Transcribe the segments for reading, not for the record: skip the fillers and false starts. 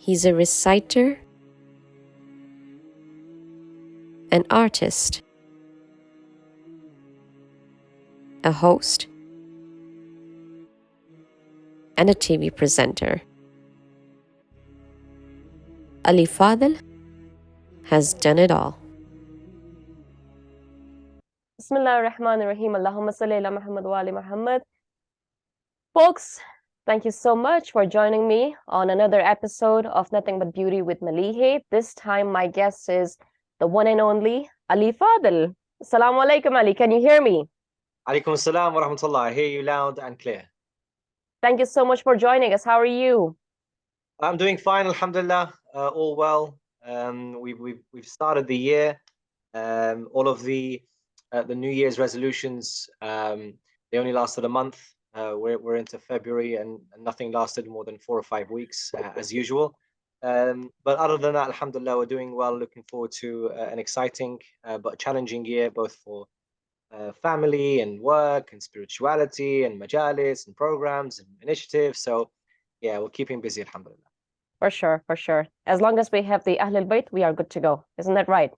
He's a reciter, an artist, a host, and a TV presenter. Ali Fadhil has done it all. Bismillah ar-Rahman ar-Rahim. Allahumma salli ala Muhammad wa ali Muhammad. Folks, thank you so much for joining me on another episode of Nothing But Beauty with Malihe. This time my guest is the one and only Ali Fadhil. Assalamu alaikum, Ali. Can you hear me? Alaikum assalam wa rahmatullah. I hear you loud and clear. Thank you so much for joining us. How are you? I'm doing fine, alhamdulillah. All well. We've started the year. All of the New Year's resolutions, they only lasted a month. We're into February, and nothing lasted more than 4 or 5 weeks, as usual. But other than that, alhamdulillah, we're doing well. Looking forward to an exciting but challenging year, both for family and work and spirituality and majalis and programs and initiatives. So yeah, we're keeping busy, alhamdulillah. For sure, for sure. As long as we have the Ahlulbayt, we are good to go. Isn't that right?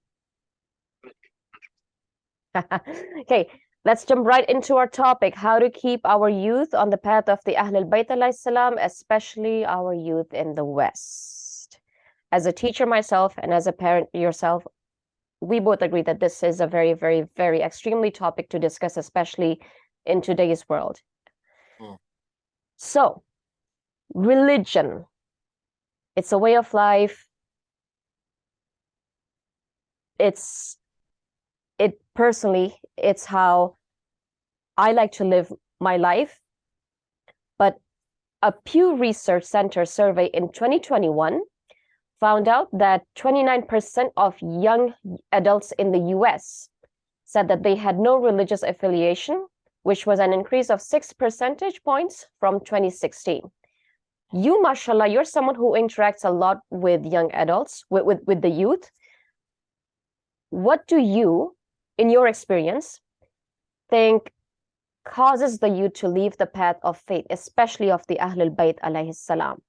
Okay, let's jump right into our topic, how to keep our youth on the path of the Ahlulbayt alayhi salam, especially our youth in the West. As a teacher myself and as a parent yourself, we both agree that this is a very, very, very extremely topic to discuss, especially in today's world. So, religion, it's a way of life. Personally, it's how I like to live my life. But a Pew Research Center survey in 2021 found out that 29% of young adults in the US said that they had no religious affiliation, which was an increase of 6 percentage points from 2016. You, mashallah, you're someone who interacts a lot with young adults, with the youth. What do you, in your experience, think causes the youth to leave the path of faith, especially of the Ahlulbayt alayhi salam?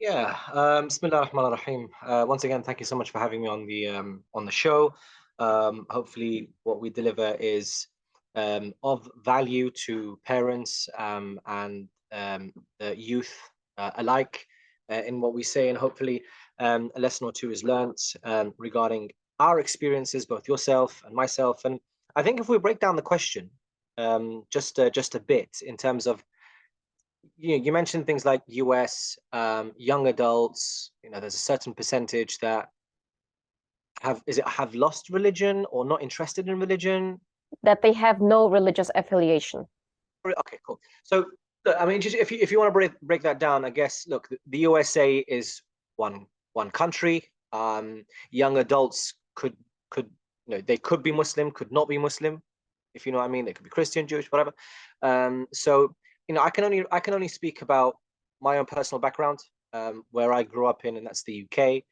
Yeah, Bismillah ar-Rahman ar-Rahim. Once again, thank you so much for having me on the show. Hopefully, what we deliver is of value to parents and the youth alike in what we say, and hopefully a lesson or two is learnt regarding our experiences, both yourself and myself. And I think if we break down the question just a bit in terms of, you mentioned things like US young adults. There's a certain percentage that have lost religion or not interested in religion, that they have no religious affiliation. Okay, cool. So I mean, just if you want to break that down, I guess, look, the USA is one country. Young adults could they could be Muslim, could not be Muslim, if you know what I mean. They could be Christian, Jewish, whatever. So I can only speak about my own personal background, where I grew up in, and that's the UK.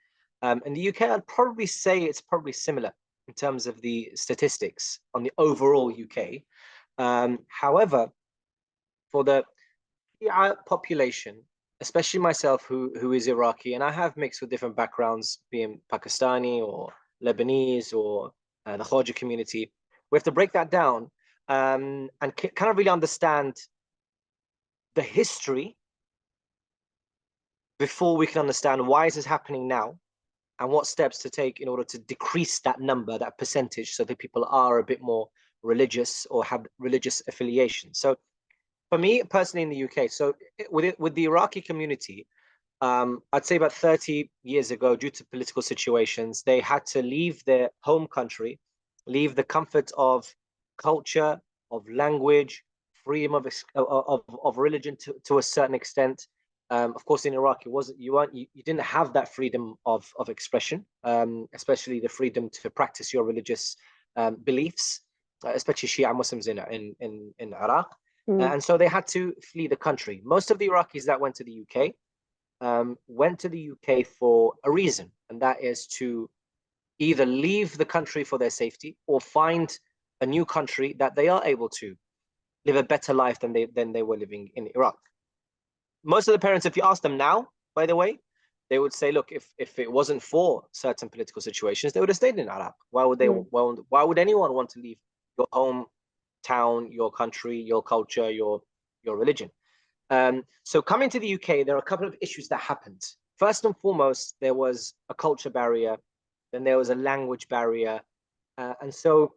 In the UK, I'd probably say it's probably similar in terms of the statistics on the overall UK. However, for the population, especially myself, who is Iraqi, and I have mixed with different backgrounds, being Pakistani or Lebanese or the Khawaja community, we have to break that down and kind of really understand the history before we can understand why is this happening now and what steps to take in order to decrease that number, that percentage, so that people are a bit more religious or have religious affiliation. So for me personally in the UK, so with the Iraqi community, I'd say about 30 years ago, due to political situations, they had to leave their home country, leave the comfort of culture, of language, freedom of religion to a certain extent. Of course, in Iraq, you didn't have that freedom of expression, especially the freedom to practice your religious beliefs, especially Shia Muslims in Iraq. And so they had to flee the country. Most of the Iraqis that went to the UK went to the UK for a reason, and that is to either leave the country for their safety or find a new country that they are able to live a better life than they were living in Iraq. Most of the parents, if you ask them now, by the way, they would say, look, if it wasn't for certain political situations, they would have stayed in Iraq. Why would they? Why would anyone want to leave your hometown, your country, your culture, your religion? So coming to the UK, there are a couple of issues that happened. First and foremost, there was a culture barrier, then there was a language barrier, and so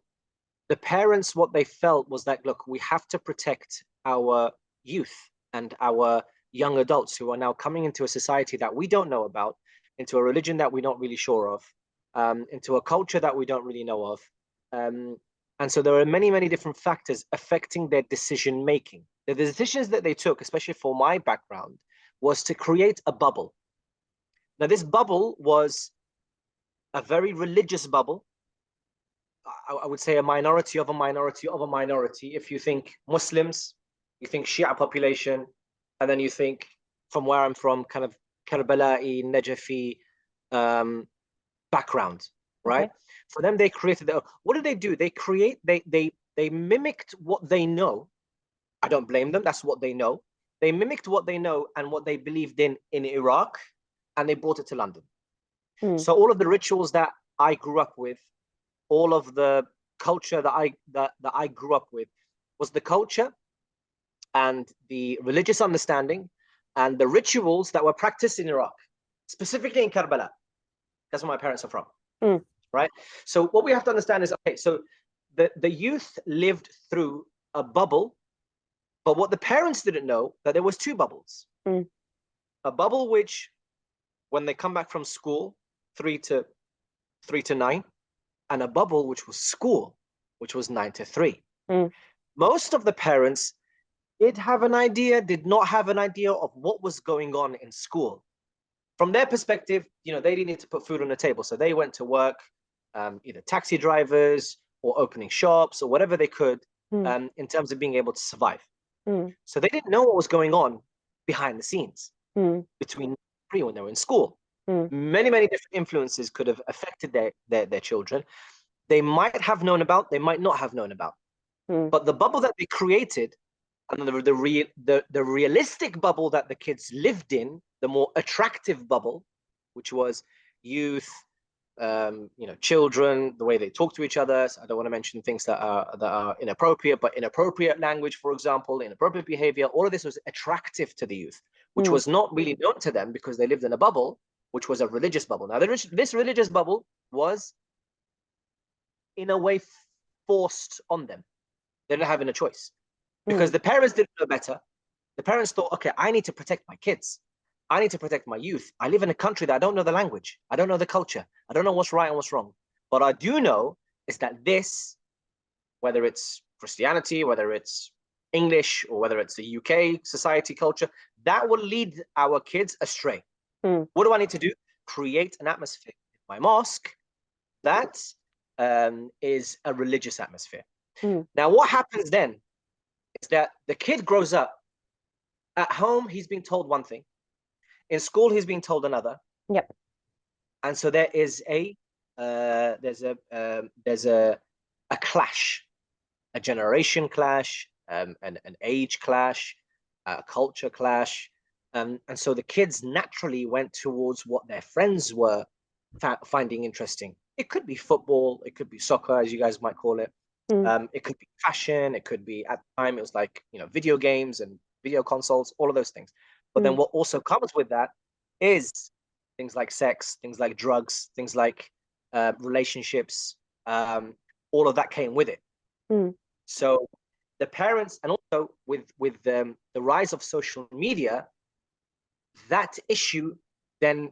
the parents, what they felt was that, look, we have to protect our youth and our young adults who are now coming into a society that we don't know about, into a religion that we're not really sure of, into a culture that we don't really know of. And so there are many, many different factors affecting their decision making. The decisions that they took, especially for my background, was to create a bubble. Now, this bubble was a very religious bubble. I would say a minority of a minority of a minority. If you think Muslims, you think Shia population, and then you think, from where I'm from, kind of Karbala'i, Najafi background, right? Okay. For them, they created. What did they do? They mimicked what they know. I don't blame them. That's what they know. They mimicked what they know and what they believed in Iraq, and they brought it to London. So all of the rituals that I grew up with, all of the culture that I grew up with, was the culture and the religious understanding and the rituals that were practiced in Iraq, specifically in Karbala. That's where my parents are from, right? So what we have to understand is, okay, so the youth lived through a bubble, but what the parents didn't know, that there was two bubbles. A bubble which, when they come back from school, 3 to 9, and a bubble which was school, which was 9 to 3. Most of the parents did have an idea, did not have an idea of what was going on in school. From their perspective, they didn't need to put food on the table. So they went to work, either taxi drivers or opening shops or whatever they could, in terms of being able to survive. So they didn't know what was going on behind the scenes between when they were in school. Many, many different influences could have affected their children. They might have known about, they might not have known about. But the bubble that they created, and the realistic bubble that the kids lived in, the more attractive bubble, which was youth, children, the way they talk to each other. So I don't want to mention things that are inappropriate, but inappropriate language, for example, inappropriate behavior. All of this was attractive to the youth, which was not really known to them because they lived in a bubble, which was a religious bubble. Now, this religious bubble was, in a way, forced on them. They didn't have a choice because the parents didn't know better. The parents thought, okay, I need to protect my kids. I need to protect my youth. I live in a country that I don't know the language. I don't know the culture. I don't know what's right and what's wrong. But I do know is that this, whether it's Christianity, whether it's English, or whether it's the UK society culture, that will lead our kids astray. What do I need to do? Create an atmosphere in my mosque that is a religious atmosphere. Now, what happens then is that the kid grows up. At home, he's being told one thing. In school, he's being told another. Yep. And so there is there's a clash, a generation clash, an age clash, a culture clash. And so the kids naturally went towards what their friends were finding interesting. It could be football, it could be soccer, as you guys might call it. It could be fashion, it could be, at the time, it was like, video games and video consoles, all of those things. But then what also comes with that is things like sex, things like drugs, things like relationships. All of that came with it. So the parents, and also with the rise of social media, that issue then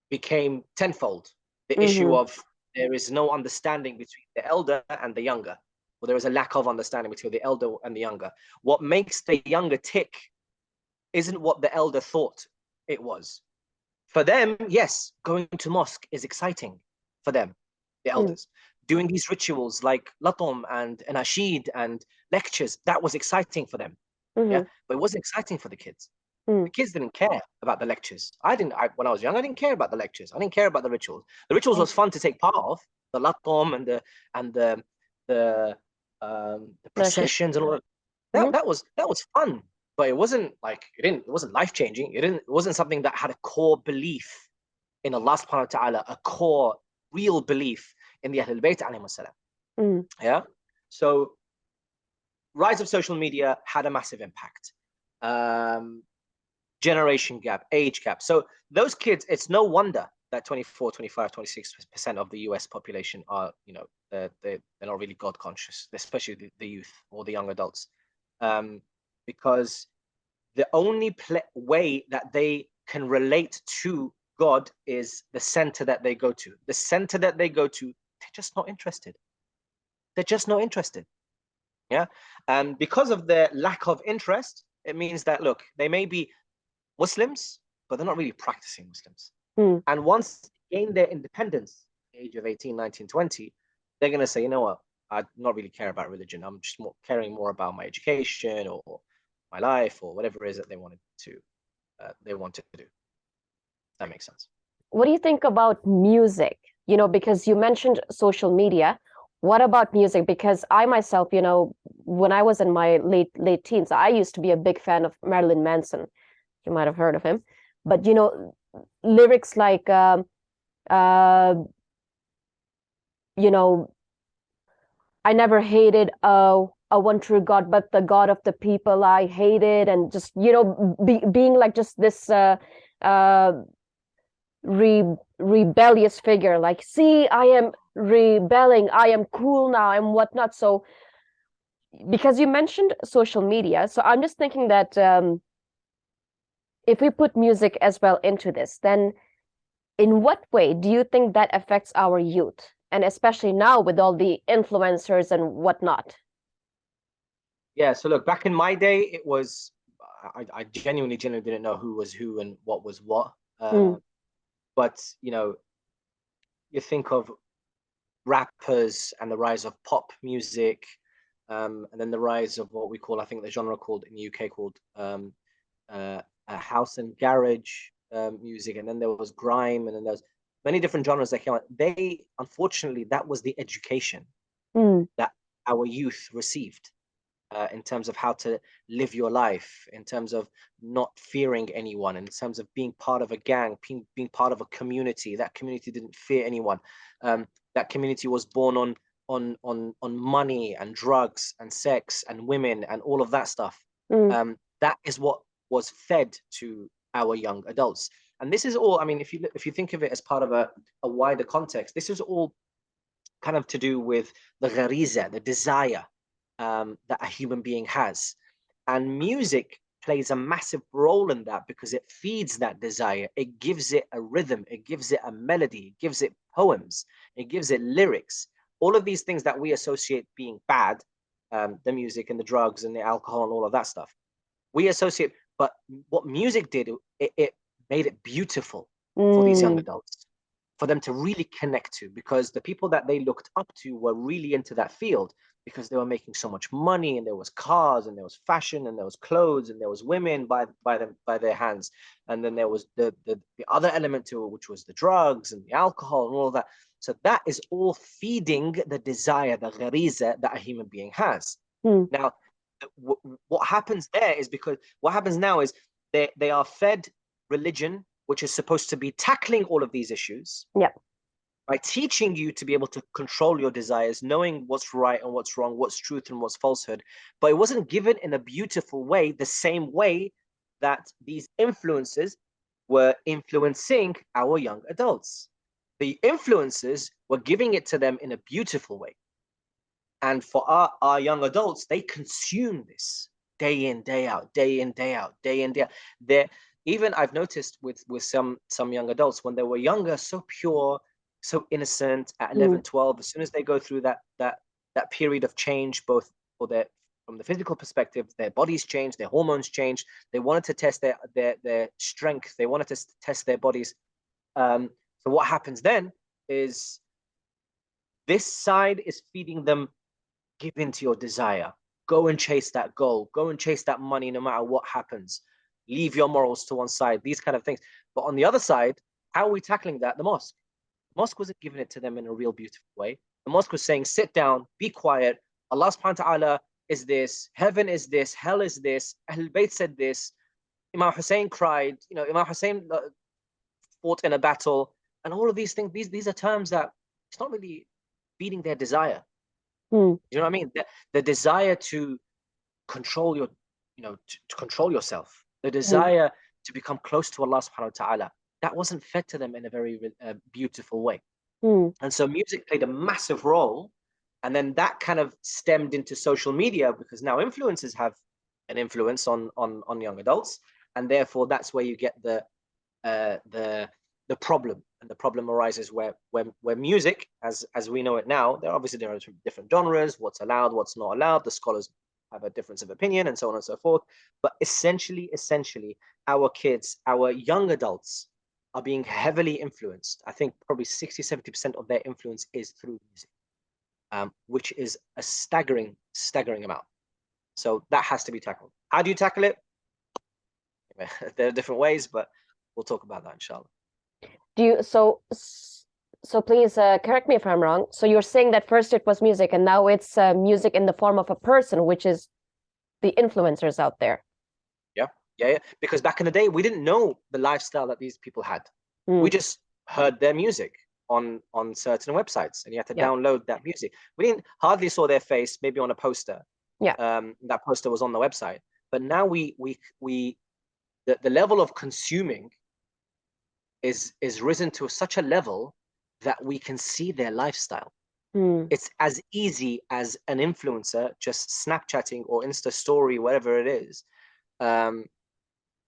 became tenfold. The issue of there is no understanding between the elder and the younger, or there is a lack of understanding between the elder and the younger. What makes the younger tick isn't what the elder thought it was. For them, yes, going to mosque is exciting for them, the elders. Doing these rituals like latom and anashid and lectures, that was exciting for them. Yeah, but it wasn't exciting for the kids. The kids didn't care about the lectures. When I was young, I didn't care about the lectures. I didn't care about the rituals. The rituals was fun to take part of, the latom and the processions and all that. That was fun. But it wasn't like it wasn't life changing. It wasn't something that had a core belief in Allah subhanahu wa ta'ala, a core, real belief in the Ahlulbayt alayhim salam. Yeah. So rise of social media had a massive impact. Generation gap, age gap. So those kids, it's no wonder that 24, 25, 26% of the US population are, they're not really God conscious, especially the youth or the young adults. Because the only way that they can relate to God is the center that they go to. The center that they go to, they're just not interested. They're just not interested. Yeah. And because of their lack of interest, it means that, look, they may be Muslims, but they're not really practicing Muslims. And once they gain their independence, age of 18, 19, 20, they're going to say, you know what, I not really care about religion. I'm just caring more about my education or my life or whatever it is that they want to do. That makes sense. What do you think about music? Because you mentioned social media. What about music? Because I myself, when I was in my late teens, I used to be a big fan of Marilyn Manson. You might have heard of him. But, lyrics like, I never hated a one true God, but the God of the people I hated, and just, being like just this rebellious figure, like, see, I am rebelling, I am cool now, and whatnot. So, because you mentioned social media, so I'm just thinking that if we put music as well into this, then in what way do you think that affects our youth? And especially now with all the influencers and whatnot. Yeah, so look, back in my day, it was, I genuinely didn't know who was who and what was what. But, you think of rappers and the rise of pop music, and then the rise of what we call, I think the genre called in the UK called house and garage music, and then there was grime, and then there was many different genres that came out. Unfortunately, that was the education that our youth received in terms of how to live your life, in terms of not fearing anyone, in terms of being part of a gang, being part of a community. That community didn't fear anyone. That community was born on money and drugs and sex and women and all of that stuff. That is what was fed to our young adults. And this is all, I mean, if you think of it as part of a wider context, this is all kind of to do with the ghariza, the desire that a human being has. And music plays a massive role in that because it feeds that desire. It gives it a rhythm, it gives it a melody, it gives it poems, it gives it lyrics. All of these things that we associate being bad, the music and the drugs and the alcohol and all of that stuff, we associate. But what music did, it made it beautiful for these young adults, for them to really connect to, because the people that they looked up to were really into that field because they were making so much money, and there was cars, and there was fashion, and there was clothes, and there was women by their hands, and then there was the other element to it, which was the drugs and the alcohol and all of that. So that is all feeding the desire, the ghariza that a human being has. Now, what happens there is, because what happens now is they are fed religion, which is supposed to be tackling all of these issues. By teaching you to be able to control your desires, knowing what's right and what's wrong, what's truth and what's falsehood. But it wasn't given in a beautiful way, the same way that these influences were influencing our young adults. The influencers were giving it to them in a beautiful way. And for our young adults, they consume this day in, day out, day in, day out, day in, day out. Even I've noticed with some young adults, when they were younger, so pure, so innocent at 11, 12, as soon as they go through that period of change, both from the physical perspective, their bodies change, their hormones change. They wanted to test their strength. They wanted to test their bodies. So what happens then is this side is feeding them, give into your desire, go and chase that goal, go and chase that money no matter what happens, leave your morals to one side, these kind of things. But on the other side, how are we tackling that? The mosque wasn't giving it to them in a real beautiful way. The mosque was saying, sit down, be quiet, Allah subhanahu wa ta'ala is this, heaven is this, hell is this, Ahlulbayt said this, Imam Hussein cried, Imam Hussein fought in a battle, and all of these things. These are terms that it's not really feeding their desire. You know what I mean? The desire to control your, to control yourself, the desire to become close to Allah subhanahu wa ta'ala, that wasn't fed to them in a very beautiful way. And so music played a massive role. And then that kind of stemmed into social media, because now influencers have an influence on young adults. And therefore that's where you get the problem. And the problem arises where music, as we know it now, there are different genres, what's allowed, what's not allowed. The scholars have a difference of opinion and so on and so forth. But essentially, our kids, our young adults are being heavily influenced. I think probably 60-70% of their influence is through music, which is a staggering amount. So that has to be tackled. How do you tackle it? There are different ways, but we'll talk about that, inshallah. So please correct me if I'm wrong. So you're saying that first it was music, and now it's music in the form of a person, which is the influencers out there. Yeah. Because back in the day, we didn't know the lifestyle that these people had. We just heard their music on certain websites, and you had to download that music. We didn't hardly saw their face, maybe on a poster. That poster was on the website. But now the level of consuming is risen to such a level that we can see their lifestyle. It's as easy as an influencer just Snapchatting or Insta story, whatever it is,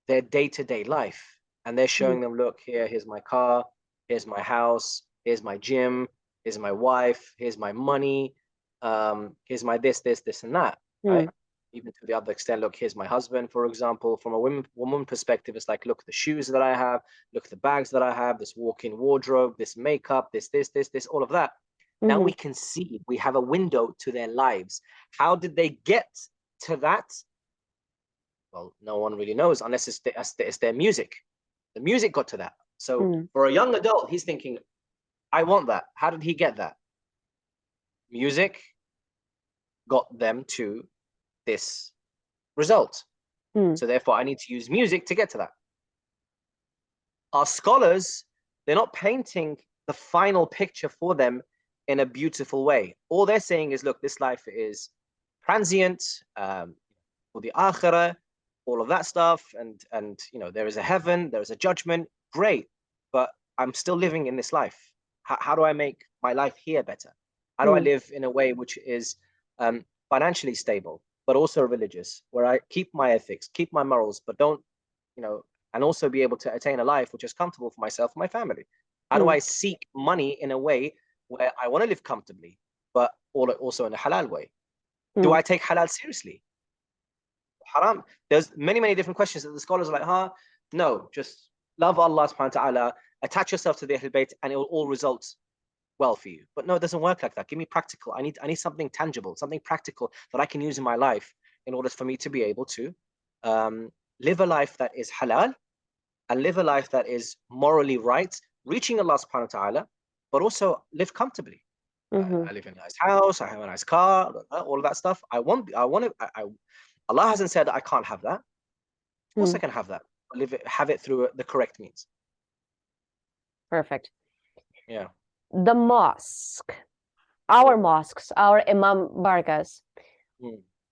their day-to-day life, and they're showing them, look, here's my car, here's my house, here's my gym, here's my wife, here's my money, here's my this and that, right? Even to the other extent, look, here's my husband, for example. From a woman perspective, it's like, look at the shoes that I have, look at the bags that I have, this walk-in wardrobe, this makeup, this, all of that. Now we can see, we have a window to their lives. How did they get to that? Well, no one really knows, unless it's their music. The music got to that. So for a young adult, he's thinking, I want that. How did he get that? Music got them to this result. So therefore, I need to use music to get to that. Our scholars, they're not painting the final picture for them in a beautiful way. All they're saying is, look, this life is transient, for the akhirah, all of that stuff, and there is a heaven, there is a judgment. Great, but I'm still living in this life. How do I make my life here better? How do I live in a way which is financially stable, but also religious, where I keep my ethics, keep my morals, but don't, and also be able to attain a life which is comfortable for myself and my family? How do I seek money in a way where I want to live comfortably, but also in a halal way? Do I take halal seriously? Haram? There's many different questions that the scholars are like, no, just love Allah subhanahu wa ta'ala, attach yourself to the Ahlulbayt, and it will all result well for you. But no, it doesn't work like that. Give me practical. I need something tangible, something practical that I can use in my life in order for me to be able to live a life that is halal and live a life that is morally right, reaching Allah subhanahu wa ta'ala, but also live comfortably. I live in a nice house, I have a nice car, all of that stuff. Allah hasn't said that I can't have that. Of course I can have that. Have it through the correct means. Perfect. Yeah. The mosque, our mosques, our Imam Bargas,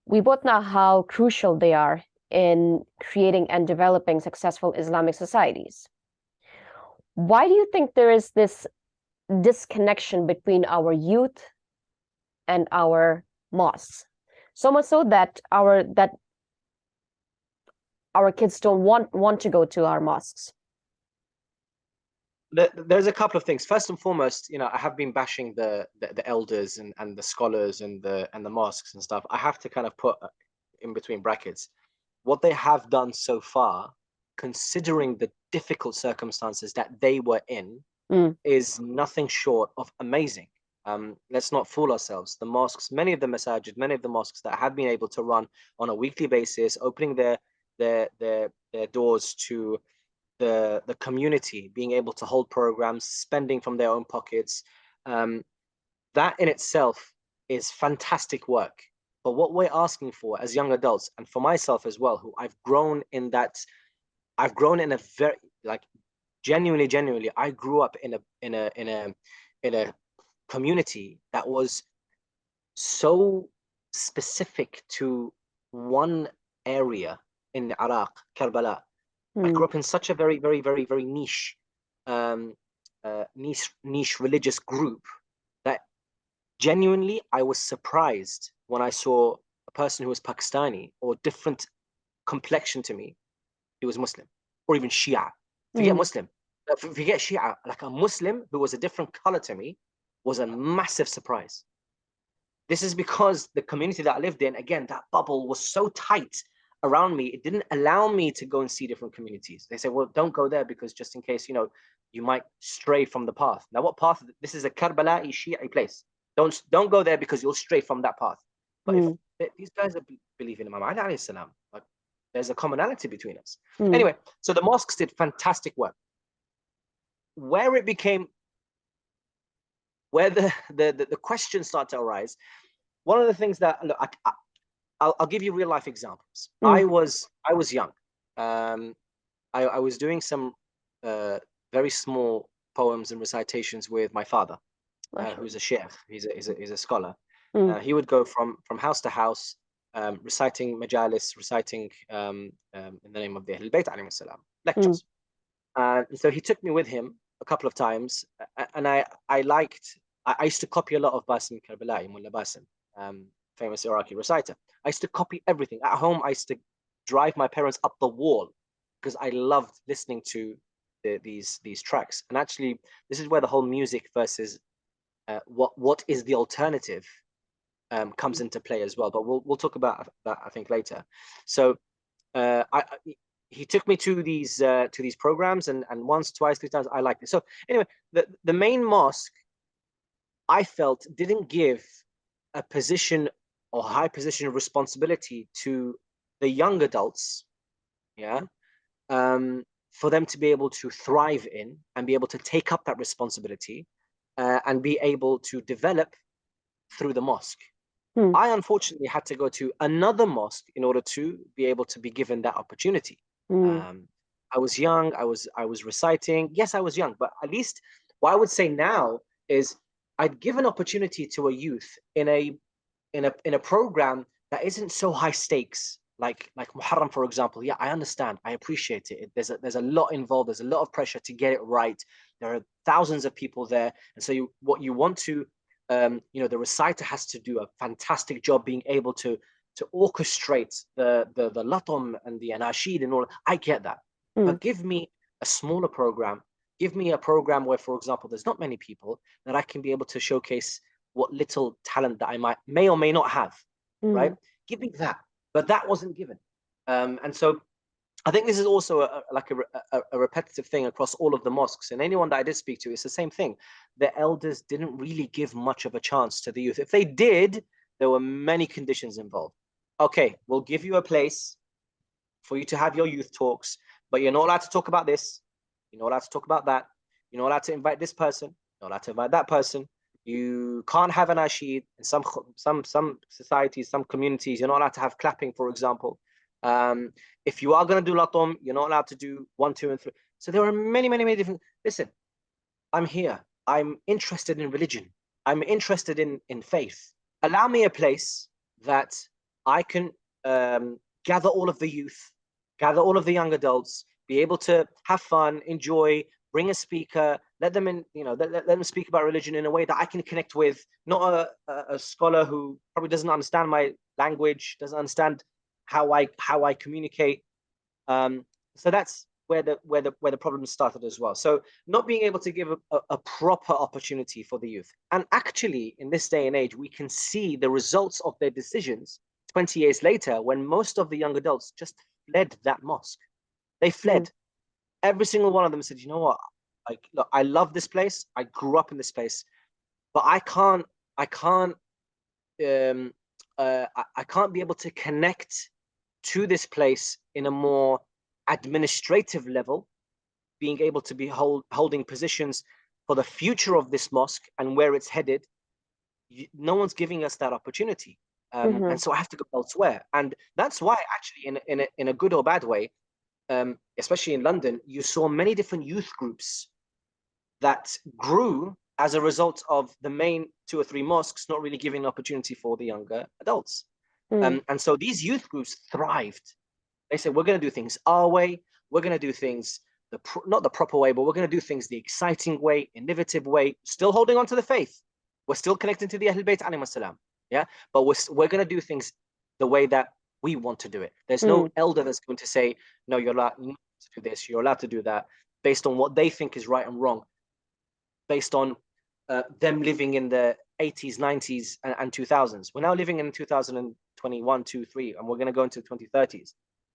we both know how crucial they are in creating and developing successful Islamic societies. Why do you think there is this disconnection between our youth and our mosques? So much so that our kids don't want to go to our mosques. There's a couple of things. First and foremost, I have been bashing the elders and the scholars and the mosques and stuff. I have to kind of put in between brackets what they have done so far, considering the difficult circumstances that they were in, is nothing short of amazing. Let's not fool ourselves. The mosques, many of the masajid, many of the mosques that have been able to run on a weekly basis, opening their doors to the community, being able to hold programs, spending from their own pockets, that in itself is fantastic work. But what we're asking for as young adults, and for myself as well, who I've grown in a very, genuinely, I grew up in a community that was so specific to one area in Iraq, Karbala. I grew up in such a very niche, um, niche religious group that genuinely I was surprised when I saw a person who was Pakistani or different complexion to me. He was Muslim, or even Shia. Forget Muslim. Forget Shia. Like a Muslim who was a different color to me was a massive surprise. This is because the community that I lived in, again, that bubble was so tight around me. It didn't allow me to go and see different communities. They said, well, don't go there because just in case, you might stray from the path. Now, what path? This is a Karbala Shi'i place. Don't go there because you'll stray from that path. But if these guys are believing in Imam Ali alayhi salam, like, there's a commonality between us. Anyway, so the mosques did fantastic work. Where the questions start to arise, one of the things that, look, I'll give you real life examples. I was young. I was doing some very small poems and recitations with my father, who's a sheikh. He's a scholar. He would go from house to house, reciting majalis, reciting in the name of the Ahlulbayt alayhi salam, lectures. So he took me with him a couple of times, and I used to copy a lot of Basim Karbala, Mulla Basim, famous Iraqi reciter. I used to copy everything. At home, I used to drive my parents up the wall because I loved listening to these tracks. And actually, this is where the whole music versus what is the alternative comes into play as well. But we'll talk about that, I think, later. So he took me to these programs, and once, twice, 3 times I liked it. So anyway, the main mosque, I felt, didn't give a position or high position of responsibility to the young adults, for them to be able to thrive in and be able to take up that responsibility and be able to develop through the mosque. I unfortunately had to go to another mosque in order to be able to be given that opportunity. I was young. I was reciting. Yes, I was young, but at least what I would say now is I'd give an opportunity to a youth in a program that isn't so high stakes, like Muharram, for example. Yeah, I understand. I appreciate it. There's a lot involved. There's a lot of pressure to get it right. There are thousands of people there, and so what you want to, the reciter has to do a fantastic job being able to orchestrate the latom and the anashid and all. I get that, but give me a smaller program. Give me a program where, for example, there's not many people, that I can be able to showcase what little talent that I may or may not have, right? Give me that. But that wasn't given. And so I think this is also a repetitive thing across all of the mosques. And anyone that I did speak to, it's the same thing. The elders didn't really give much of a chance to the youth. If they did, there were many conditions involved. Okay, we'll give you a place for you to have your youth talks, but you're not allowed to talk about this. You're not allowed to talk about that. You're not allowed to invite this person. You're not allowed to invite that person. You can't have an ashid. In some societies, some communities, you're not allowed to have clapping, for example. If you are going to do latom, you're not allowed to do 1, 2, and 3. So there are many different. Listen, I'm here. I'm interested in religion. I'm interested in faith. Allow me a place that I can gather all of the youth, gather all of the young adults, be able to have fun, enjoy, bring a speaker, let them in, let them speak about religion in a way that I can connect with, not a scholar who probably doesn't understand my language, doesn't understand how I communicate. So that's where the problem started as well. So not being able to give a proper opportunity for the youth. And actually, in this day and age, we can see the results of their decisions 20 years later, when most of the young adults just fled that mosque. They fled. Every single one of them said, you know what? Look, I love this place. I grew up in this place, but I can't be able to connect to this place in a more administrative level, being able to be holding positions for the future of this mosque and where it's headed. No one's giving us that opportunity. And so I have to go elsewhere. And that's why, actually, in a good or bad way, especially in London, you saw many different youth groups that grew as a result of the main 2 or 3 mosques not really giving an opportunity for the younger adults. And so these youth groups thrived. They said, we're going to do things our way. We're going to do things not the proper way, but we're going to do things the exciting way, innovative way, still holding on to the faith. We're still connecting to the Ahlulbayt alayhim salam. Yeah, but we're going to do things the way that we want to do it. There's no elder that's going to say, no, you're allowed to do this, you're allowed to do that, based on what they think is right and wrong, based on them living in the 80s, 90s, and 2000s. We're now living in 2021, 2, 3, and we're going to go into 2030s,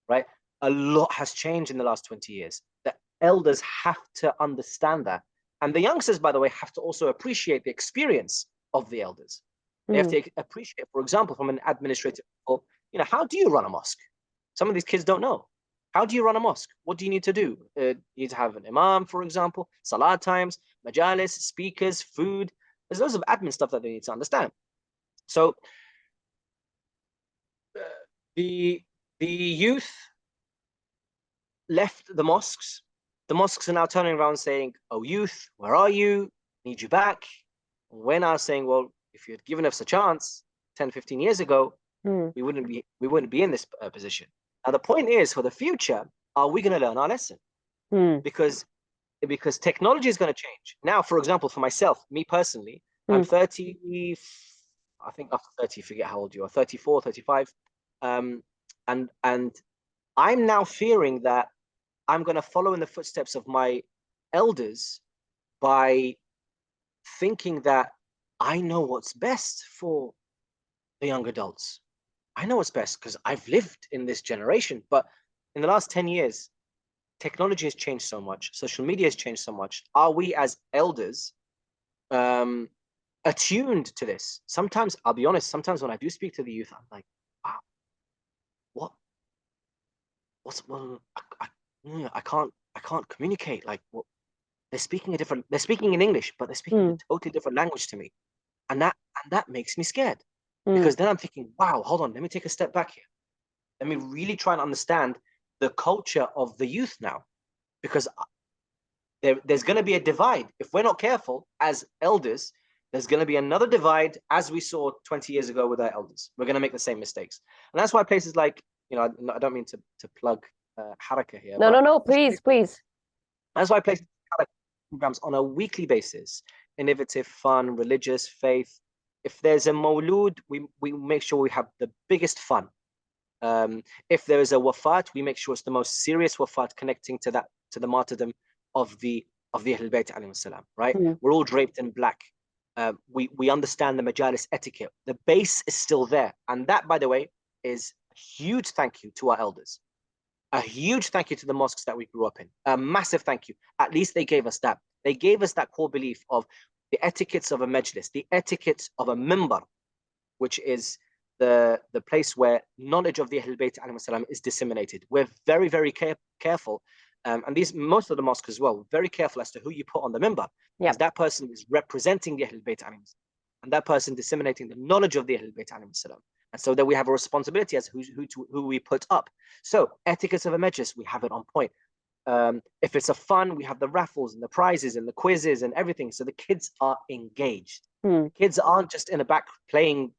right? A lot has changed in the last 20 years. The elders have to understand that. And the youngsters, by the way, have to also appreciate the experience of the elders. They have to appreciate, for example, from an administrative level, how do you run a mosque? Some of these kids don't know. How do you run a mosque? What do you need to do? You need to have an imam, for example, salat times, majalis, speakers, food. There's loads of admin stuff that they need to understand. So the youth left the mosques. The mosques are now turning around saying, oh, youth, where are you? Need you back. And we're now saying, well, if you had given us a chance 10, 15 years ago, we wouldn't be in this position. Now, the point is, for the future, are we going to learn our lesson? Because technology is going to change. Now, for example, for myself, me personally, I'm 30, I think after 30, forget how old you are, 34, 35. And I'm now fearing that I'm going to follow in the footsteps of my elders by thinking that I know what's best for the young adults. I know what's best because I've lived in this generation. But in the last 10 years, technology has changed so much. Social media has changed so much. Are we as elders attuned to this? Sometimes, I'll be honest, sometimes when I do speak to the youth, I'm like, wow, I can't communicate. Like, what? They're speaking in English, but they're speaking a totally different language to me. And that makes me scared. Because then I'm thinking, wow, hold on, let me take a step back here. Let me really try and understand the culture of the youth now. Because there's going to be a divide. If we're not careful as elders, there's going to be another divide, as we saw 20 years ago with our elders. We're going to make the same mistakes. And that's why places like, I don't mean to plug Haraka here. No, please. That's why places like programs on a weekly basis, innovative, fun, religious, faith. If there's a Mawlud, we make sure we have the biggest fun. If there is a wafat, we make sure it's the most serious wafat, connecting to the martyrdom of the Ahlulbayt alayhim salam, right? We're all draped in black. We understand the majalis etiquette. The base is still there. And that, by the way, is a huge thank you to our elders. A huge thank you to the mosques that we grew up in. A massive thank you. At least they gave us that. They gave us that core belief of the etiquettes of a majlis, the etiquettes of a mimbar, which is the place where knowledge of the Ahlulbayt alayhim salam is disseminated. We're very, very careful. And most of the mosques as well, very careful as to who you put on the mimbar. Because that person is representing the Ahlulbayt alayhim salam. And that person disseminating the knowledge of the Ahlulbayt alayhim salam. And so that we have a responsibility as who we put up. So etiquettes of a majlis, we have it on point. If it's a fun, we have the raffles and the prizes and the quizzes and everything. So the kids are engaged. Kids aren't just in the back playing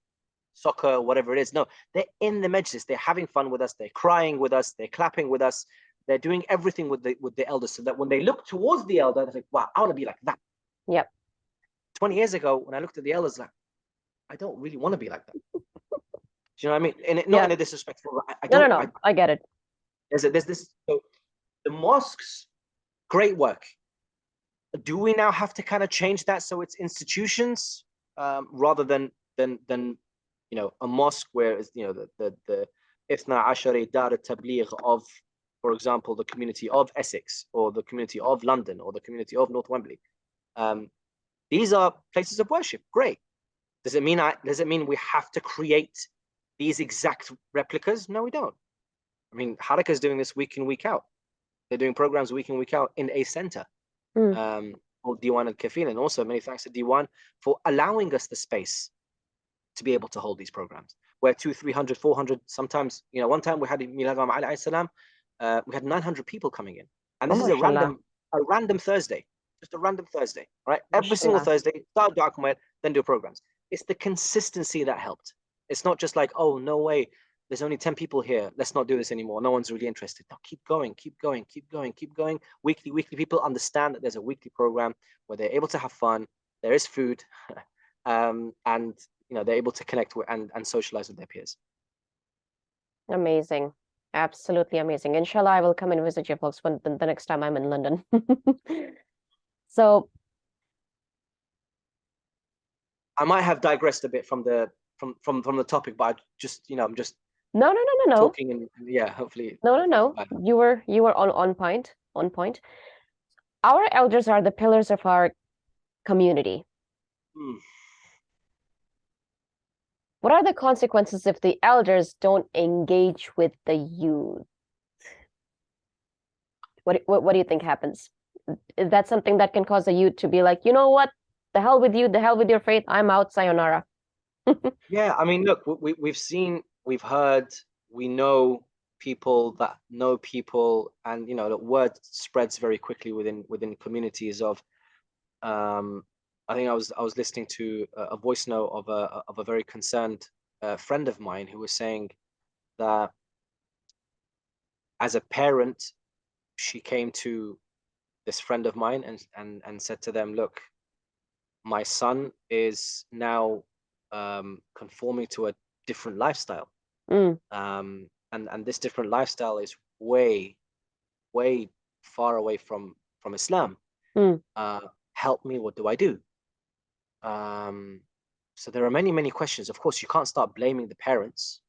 soccer or whatever it is. No, they're in the majlis. They're having fun with us. They're crying with us. They're clapping with us. They're doing everything with the elders, so that when they look towards the elder, they're like, wow, I want to be like that. Yep. 20 years ago, when I looked at the elders, like, I don't really want to be like that. Do you know what I mean? And not in a disrespectful. No. I get it. There's this. So the mosques, great work. Do we now have to kind of change that so it's institutions rather than a mosque where it's the Ithna Ashari Dar Tabligh of, for example, the community of Essex or the community of London or the community of North Wembley. These are places of worship. Great. Does it mean we have to create these exact replicas? No, we don't. I mean, Haraka is doing this week in, week out. They're doing programs week in, week out in a center. Called Diwan al-Kafil, and also many thanks to Diwan for allowing us the space to be able to hold these programs. Where 200, 300, 400, sometimes, one time we had Milad Imam Ali alayhi salam, we had 900 people coming in, and Oh, this is a mashallah. random Thursday, just a random Thursday, right? Every single Mashallah. Thursday, start Dua Kumail, then do programs. It's the consistency that helped. It's not just like, oh, no way, there's only 10 people here, let's not do this anymore, no one's really interested. No, keep going, keep going, keep going, keep going. Weekly, people understand that there's a weekly program where they're able to have fun, there is food, and they're able to connect with and socialize with their peers. Amazing. Absolutely amazing. Inshallah, I will come and visit you folks when the next time I'm in London. So I might have digressed a bit from the topic, but I just I'm just no. talking, and yeah, hopefully. No. You were on point. On point. Our elders are the pillars of our community. Mm. What are the consequences if the elders don't engage with the youth? What do you think happens? Is that something that can cause the youth to be like, you know what? The hell with you, the hell with your faith, I'm out, sayonara. Yeah, I mean, look, we've seen, we've heard, we know people that know people, and the word spreads very quickly within communities of. I think I was listening to a voice note of a very concerned friend of mine who was saying that as a parent, she came to this friend of mine and said to them, look, my son is now conforming to a different lifestyle. Mm, And this different lifestyle is way far away from Islam. mm, Help me, what do I do? So there are many questions. Of course, you can't start blaming the parents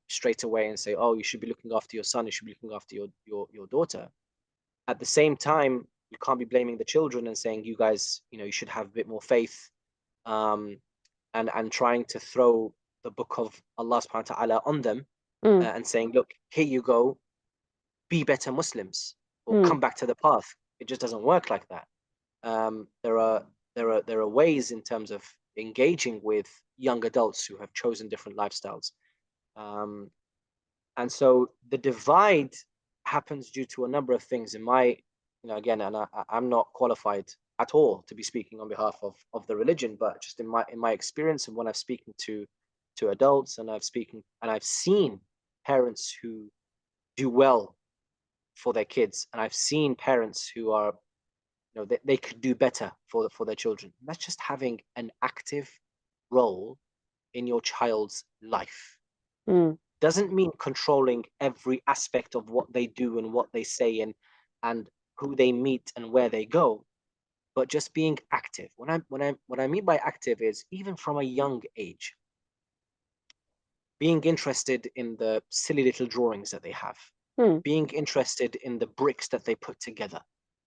straight away and say, oh, you should be looking after your son, you should be looking after your daughter. At the same time, you can't be blaming the children and saying, you guys, you should have a bit more faith, and trying to throw the book of Allah subhanahu wa ta'ala on them, mm, and saying, look, here you go, be better Muslims, or mm, come back to the path. It just doesn't work like that. There are ways in terms of engaging with young adults who have chosen different lifestyles. And so the divide happens due to a number of things. In my, again, and I'm not qualified at all to be speaking on behalf of the religion, but just in my experience and when I've spoken to adults, and I've seen parents who do well for their kids, and I've seen parents who are, they could do better for their children. That's just having an active role in your child's life. mm, Doesn't mean controlling every aspect of what they do and what they say, and who they meet and where they go, but just being active. What I mean by active is even from a young age, being interested in the silly little drawings that they have, mm, being interested in the bricks that they put together,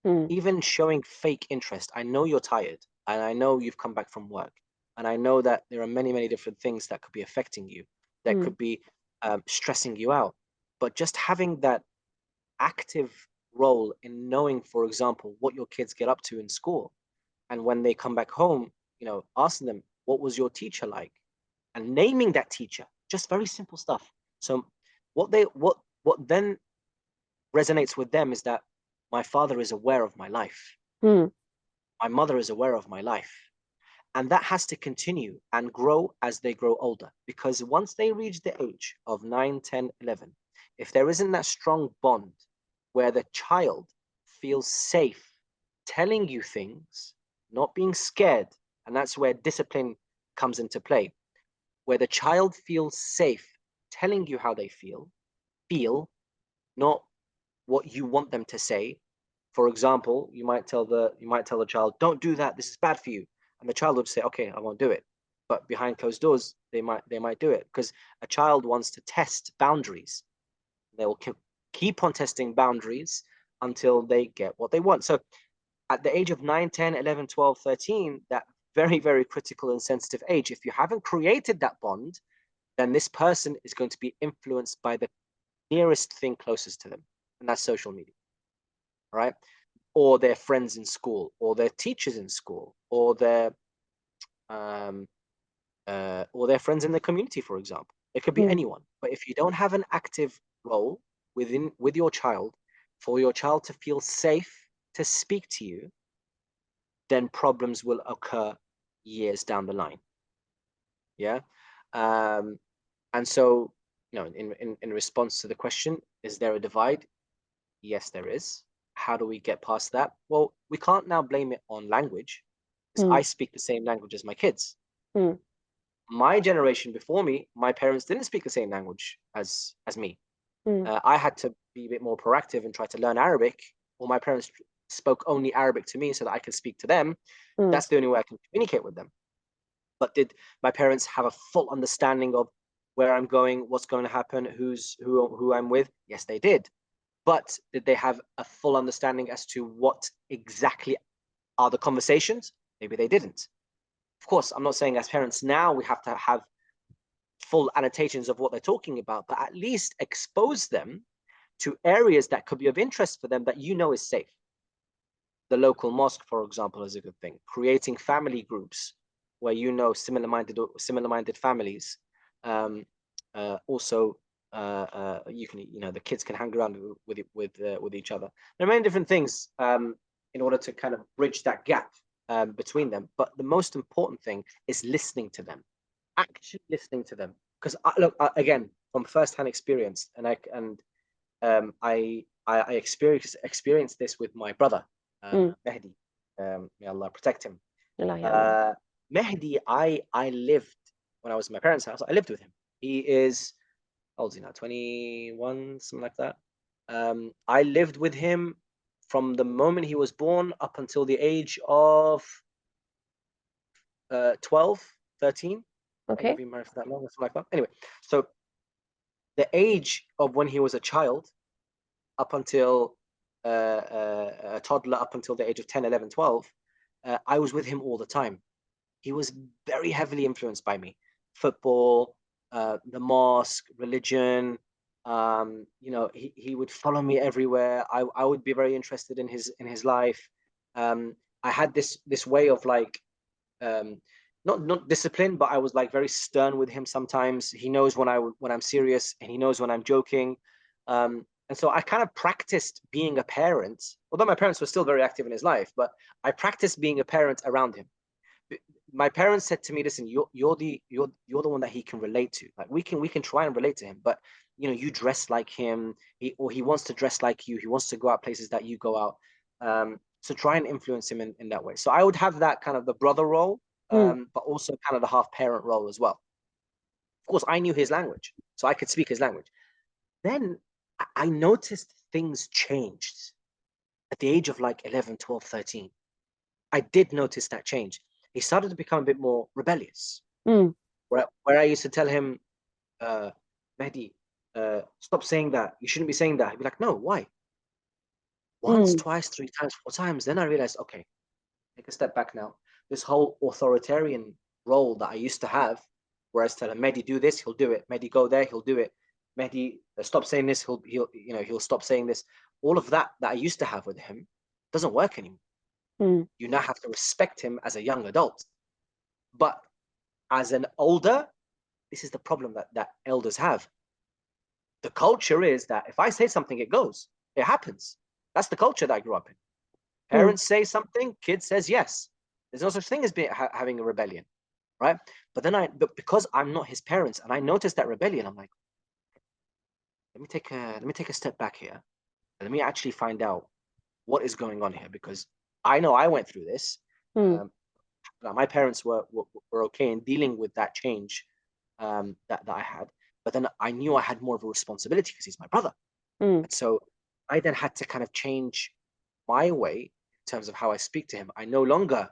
mm, even showing fake interest. I know you're tired, and I know you've come back from work, and I know that there are many different things that could be affecting you, that mm, could be stressing you out. But just having that active role in knowing, for example, what your kids get up to in school, and when they come back home, asking them, what was your teacher like, and naming that teacher, just very simple stuff. So what then resonates with them is that my father is aware of my life, mm, my mother is aware of my life. And that has to continue and grow as they grow older, because once they reach the age of 9, 10, 11, if there isn't that strong bond where the child feels safe telling you things, not being scared, and that's where discipline comes into play, where the child feels safe telling you how they feel, not what you want them to say. For example, you might tell the child, don't do that, this is bad for you. And the child would say, okay, I won't do it. But behind closed doors, they might do it, because a child wants to test boundaries. They will keep on testing boundaries until they get what they want. So at the age of 9, 10, 11, 12, 13, that very critical and sensitive age, if you haven't created that bond, then this person is going to be influenced by the nearest thing closest to them, and that's social media, right? Or their friends in school, or their teachers in school, or their friends in the community, for example. It could be mm, anyone. But if you don't have an active role, with your child, for your child to feel safe to speak to you, then problems will occur years down the line. Yeah. And so, in response to the question, is there a divide? Yes, there is. How do we get past that? Well, we can't now blame it on language, because I speak the same language as my kids. My generation before me, my parents didn't speak the same language as me. I had to be a bit more proactive and try to learn Arabic, or my parents spoke only Arabic to me so that I could speak to them. That's the only way I can communicate with them. But did my parents have a full understanding of where I'm going, what's going to happen, who I'm with? Yes, they did. But did they have a full understanding as to what exactly are the conversations? Maybe they didn't. Of course, I'm not saying as parents now we have to have full annotations of what they're talking about, but at least expose them to areas that could be of interest for them that is safe. The local mosque, for example, is a good thing. Creating family groups where similar-minded families. Also, you can the kids can hang around with each other. There are many different things in order to kind of bridge that gap between them. But the most important thing is listening to them, actually listening to them. Because look, again, from first-hand experience, and I experienced this with my brother, Mehdi. May Allah protect him. Mehdi, I lived when I was in my parents' house. I lived with him. He is, how old is he now? 21, something like that. I lived with him from the moment he was born up until the age of 12, 13. Okay. I've been married for that long, something like that. Anyway, so the age of when he was a child up until a toddler, up until the age of 10, 11, 12, I was with him all the time. He was very heavily influenced by me. Football, the mosque, religion. He would follow me everywhere. I would be very interested in his life. I had this way of like, not discipline, but I was like very stern with him sometimes. He knows when I'm serious, and he knows when I'm joking. And so I kind of practiced being a parent, although my parents were still very active in his life, but I practiced being a parent around him. My parents said to me, listen, you're the one that he can relate to. Like we can try and relate to him, but you dress like him, he wants to dress like you, he wants to go out places that you go out. So try and influence him in that way. So I would have that kind of the brother role, but also kind of the half parent role as well. Of course, I knew his language, so I could speak his language. Then I noticed things changed at the age of like 11, 12, 13. I did notice that change. He started to become a bit more rebellious. Where I used to tell him, Mehdi, stop saying that. You shouldn't be saying that. He'd be like, no, why? Once, twice, 3 times, 4 times. Then I realized, okay, take a step back now. This whole authoritarian role that I used to have, where I tell him, Mehdi, do this, he'll do it. Mehdi, go there, he'll do it. Mehdi, stop saying this, he'll stop saying this. All of that I used to have with him doesn't work anymore. You now have to respect him as a young adult. But as an older, this is the problem that elders have. The culture is that if I say something, it goes. It happens. That's the culture that I grew up in. Parents say something, kid says yes. There's no such thing as having a rebellion, right? But because I'm not his parents and I noticed that rebellion, I'm like, let me take a step back here. Let me actually find out what is going on here, because I know I went through this. My parents were okay in dealing with that change that I had, but then I knew I had more of a responsibility because he's my brother. And so I then had to kind of change my way in terms of how I speak to him. I no longer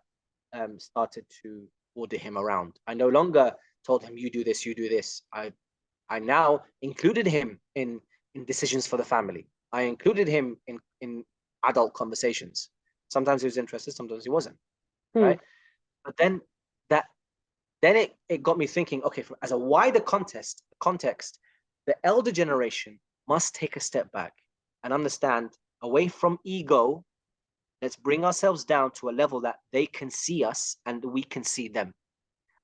started to order him around. I no longer told him, you do this, you do this. I now included him in decisions for the family. I included him in adult conversations. Sometimes he was interested, sometimes he wasn't. Right? But then it got me thinking, okay, as a wider context, the elder generation must take a step back and understand, away from ego, let's bring ourselves down to a level that they can see us and we can see them.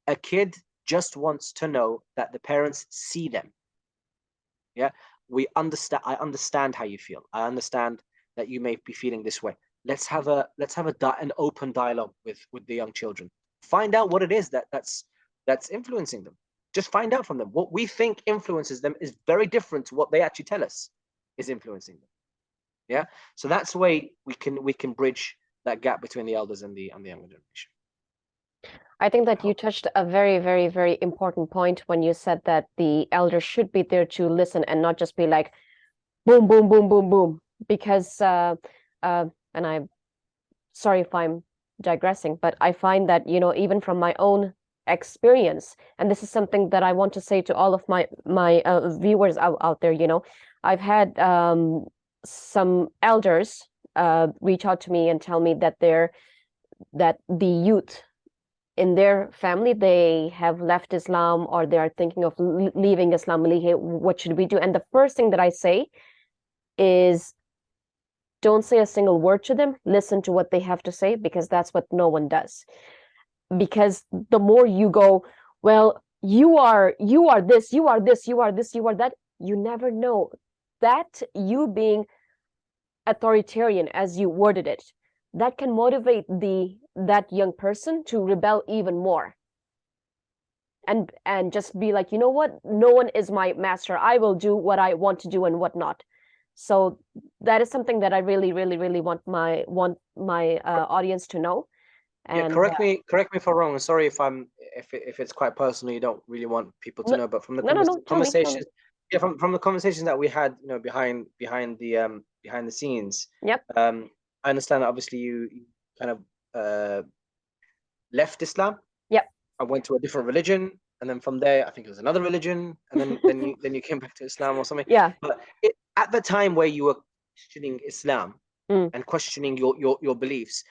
A kid just wants to know that the parents see them. Yeah, I understand how you feel. I understand that you may be feeling this way. Let's have an open dialogue with the young children. Find out what it is that's influencing them. Just find out from them. What we think influences them is very different to what they actually tell us is influencing them. Yeah. So that's the way we can bridge that gap between the elders and the younger generation. I think that you touched a very, very, very important point when you said that the elders should be there to listen and not just be like, boom, boom, boom, boom, boom. Because, and I'm sorry if I'm digressing, but I find that, you know, even from my own experience, and this is something that I want to say to all of my viewers out there, you know, I've had some elders reach out to me and tell me that the youth in their family, they have left Islam or they are thinking of leaving Islam. What should we do? And the first thing that I say is, don't say a single word to them. Listen to what they have to say, because that's what no one does. Because the more you go, well, you are this, you are this, you are this, you are that, you never know that you being authoritarian, as you worded it, that can motivate that young person to rebel even more, and just be like, you know what, no one is my master, I will do what I want to do and whatnot. So that is something that I really, really, really want my audience to know. And correct me if I'm wrong. I'm sorry if it's quite personal, you don't really want people to know, but from the conversations, yeah, from the conversations that we had, you know, behind the scenes. Yep. I understand that obviously you kind of left Islam. Yep. I went to a different religion, and then from there, I think it was another religion, and then you came back to Islam or something. Yeah. But at the time where you were questioning Islam and questioning your beliefs,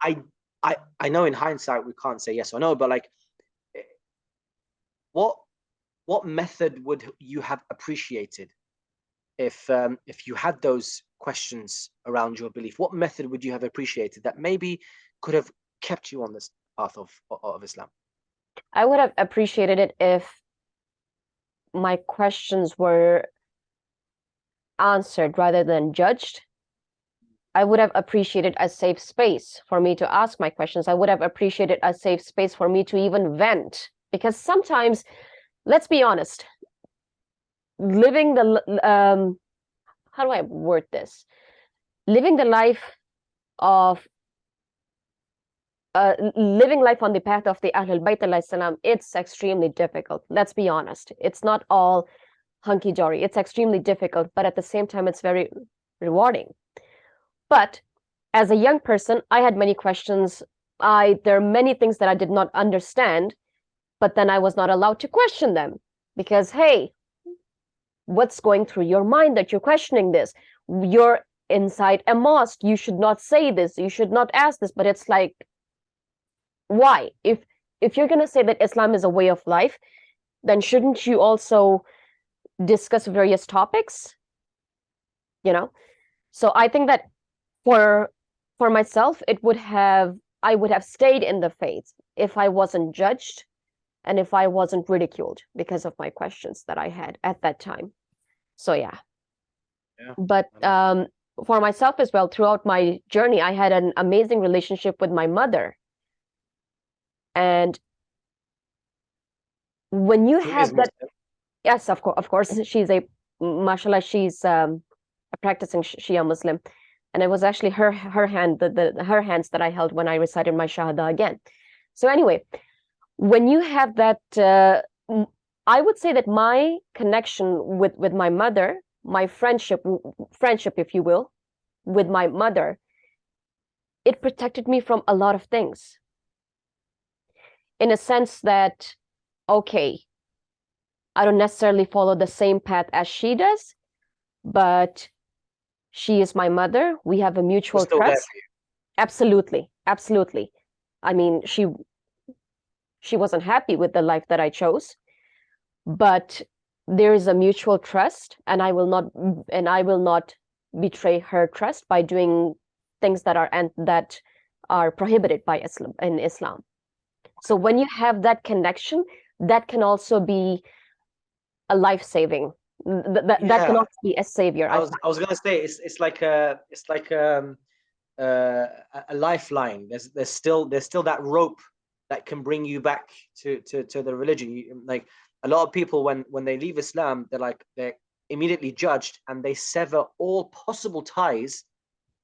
I know in hindsight we can't say yes or no, but like, what method would you have appreciated if you had those questions around your belief? What method would you have appreciated that maybe could have kept you on this path of Islam? I would have appreciated it if my questions were answered rather than judged. I would have appreciated a safe space for me to ask my questions. I would have appreciated a safe space for me to even vent. Because sometimes, let's be honest, living the how do I word this? Living the life of living life on the path of the Ahlulbayt alayhi salam, it's extremely difficult. Let's be honest. It's not all hunky-dory. It's extremely difficult, but at the same time, it's very rewarding. But as a young person, I had many questions. There are many things that I did not understand, but then I was not allowed to question them because, hey, what's going through your mind that you're questioning this? You're inside a mosque. You should not say this. You should not ask this. But it's like, why? If you're going to say that Islam is a way of life, then shouldn't you also discuss various topics? You know? So I think that for myself, I would have stayed in the faith if I wasn't judged and if I wasn't ridiculed because of my questions that I had at that time. So yeah. But for myself as well, throughout my journey, I had an amazing relationship with my mother. And when you have that, yes, of course, she's mashallah, she's a practicing Shia Muslim. And it was actually her hands that I held when I recited my Shahada again. So anyway, when you have that, I would say that my connection with my mother, my friendship, if you will, with my mother, it protected me from a lot of things. In a sense that, okay, I don't necessarily follow the same path as she does, but she is my mother. We have a mutual trust. Absolutely, absolutely. I mean, she wasn't happy with the life that I chose, but there is a mutual trust, and I will not betray her trust by doing things that are prohibited by Islam. So when you have that connection, that can also be a life-saving That Yeah, cannot be a savior. I was gonna say it's like a lifeline. There's still that rope that can bring you back to the religion. Like a lot of people when they leave Islam, they're immediately judged and they sever all possible ties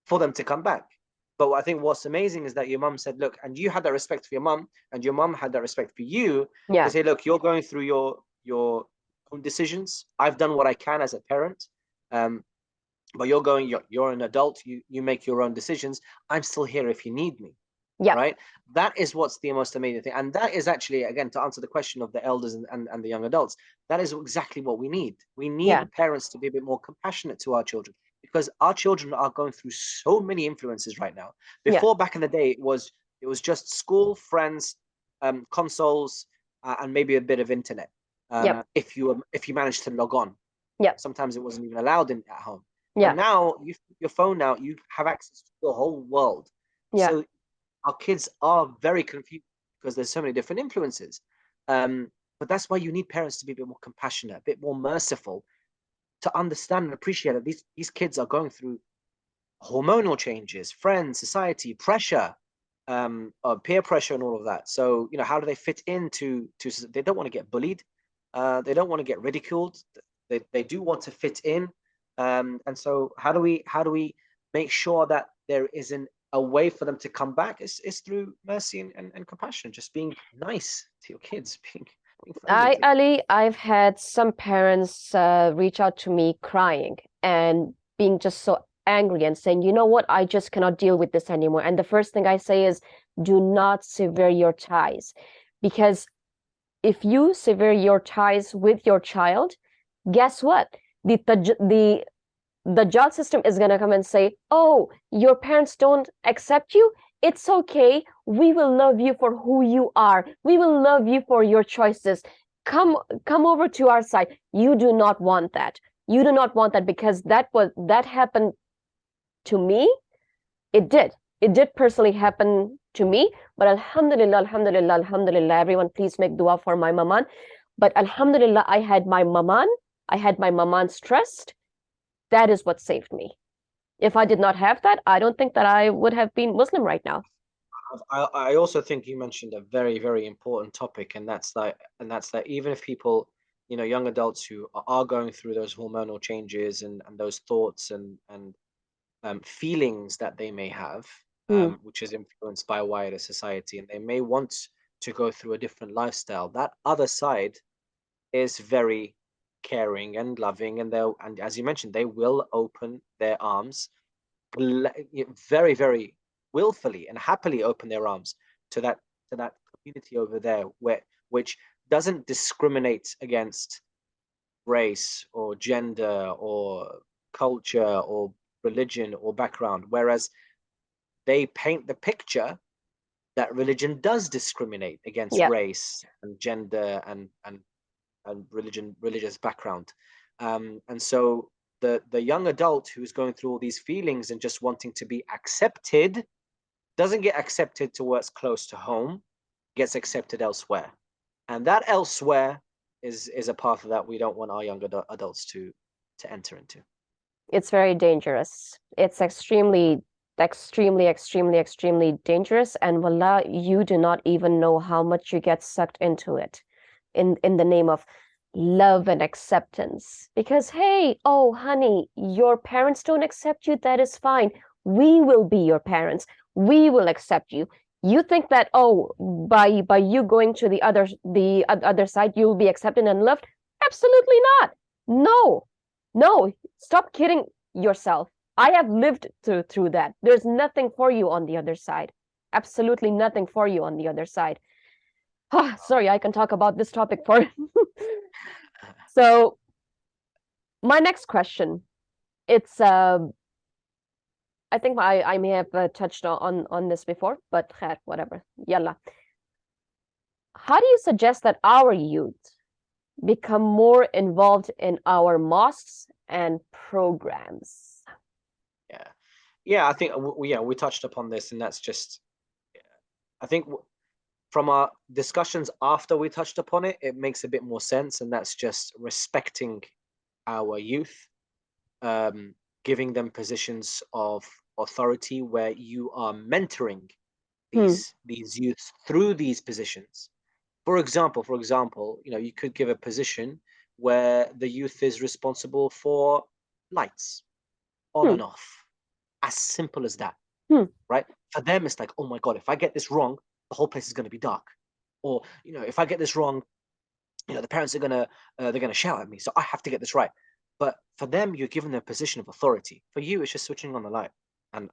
for them to come back. But I think what's amazing is that your mum said, look, and you had that respect for your mum, and your mum had that respect for you to say, look, you're going through your own decisions. I've done what I can as a parent. But you're an adult, you make your own decisions. I'm still here if you need me. Yeah. Right. That is what's the most amazing thing. And that is actually, again, to answer the question of the elders and the young adults, that is exactly what we need. We need parents to be a bit more compassionate to our children, because our children are going through so many influences right now. Before, back in the day, it was just school, friends, consoles, and maybe a bit of internet. If you managed to log on. Sometimes it wasn't even allowed at home. But now your phone now, you have access to the whole world. So our kids are very confused because there's so many different influences. But that's why you need parents to be a bit more compassionate, a bit more merciful, to understand and appreciate that these kids are going through hormonal changes, friends, society, pressure, peer pressure, and all of that. So, how do they fit into? They don't want to get bullied. They don't want to get ridiculed. They do want to fit in. And so, how do we make sure that there isn't a way for them to come back? Is through mercy and compassion, just being nice to your kids, being Ali, I've had some parents reach out to me crying and being just so angry and saying, you know what, I just cannot deal with this anymore. And the first thing I say is, do not sever your ties, because if you sever your ties with your child, guess what? The judge system is going to come and say, oh, your parents don't accept you. It's okay. We will love you for who you are. We will love you for your choices. Come over to our side. You do not want that. You do not want that, because that happened to me. It did personally happen to me. But alhamdulillah, everyone please make dua for my maman. But alhamdulillah, I had my maman's trust. That is what saved me. If I did not have that, I don't think that I would have been Muslim right now. I also think you mentioned a very, very important topic, and that's that even if people, young adults who are going through those hormonal changes and those thoughts and feelings that they may have, which is influenced by wider society, and they may want to go through a different lifestyle, that other side is very caring and loving, and as you mentioned, they will open their arms very, very willfully and happily open their arms to that community over there, which doesn't discriminate against race or gender or culture or religion or background, whereas they paint the picture that religion does discriminate against race and gender and religious background. And so the young adult who's going through all these feelings and just wanting to be accepted doesn't get accepted to what's close to home, gets accepted elsewhere. And that elsewhere is a path that we don't want our young adults to enter into. It's very dangerous. It's extremely dangerous. And wallah, you do not even know how much you get sucked into it in the name of love and acceptance. Because, hey, oh, honey, your parents don't accept you. That is fine. We will be your parents. We will accept you. You think that, oh, by you going to the other side, you will be accepted and loved? Absolutely not. No, stop kidding yourself. I have lived through that. There's nothing for you on the other side. Absolutely nothing for you on the other side. Sorry, I can talk about this topic for. So, my next question, it's I think I may have touched on this before, but whatever. Yalla. How do you suggest that our youth become more involved in our mosques and programs? Yeah, I think we touched upon this, and that's just, I think from our discussions after we touched upon it, it makes a bit more sense, and that's just respecting our youth, giving them positions of authority where you are mentoring these youths through these positions. For example, you could give a position where the youth is responsible for lights on and off. As simple as that, right? For them, it's like, oh my God, if I get this wrong, the whole place is going to be dark. Or, if I get this wrong, the parents are they're gonna shout at me, so I have to get this right. But for them, you're given a position of authority. For you, it's just switching on the light and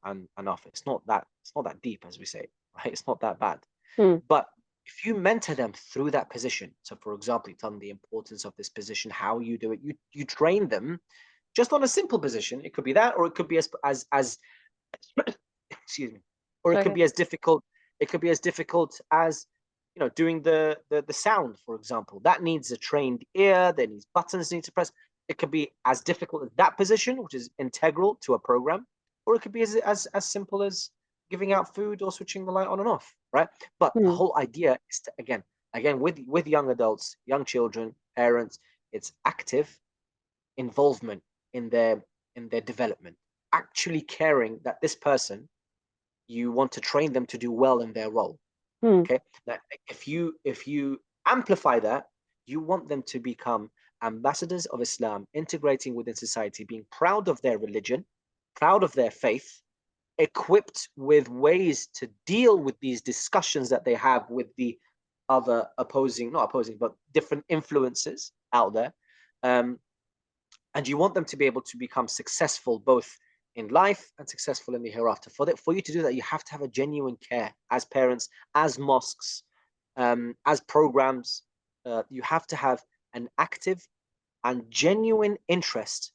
off. It's not that deep, as we say, right? It's not that bad. But if you mentor them through that position, so for example, you tell them the importance of this position, how you do it, you train them just on a simple position. It could be that, or it could be as excuse me, or it could be as difficult. It could be as difficult as doing the sound, for example. That needs a trained ear. There needs buttons need to press. It could be as difficult as that position, which is integral to a program, or it could be as simple as giving out food or switching the light on and off, right? But the whole idea is to, again with young adults, young children, parents, it's active involvement in their development, actually caring that this person, you want to train them to do well in their role. Okay, now if you amplify that, you want them to become ambassadors of Islam, integrating within society, being proud of their religion, proud of their faith, equipped with ways to deal with these discussions that they have with the other not opposing, but different influences out there. And you want them to be able to become successful both in life and successful in the hereafter. For you to do that, you have to have a genuine care as parents, as mosques, as programs. You have to have an active and genuine interest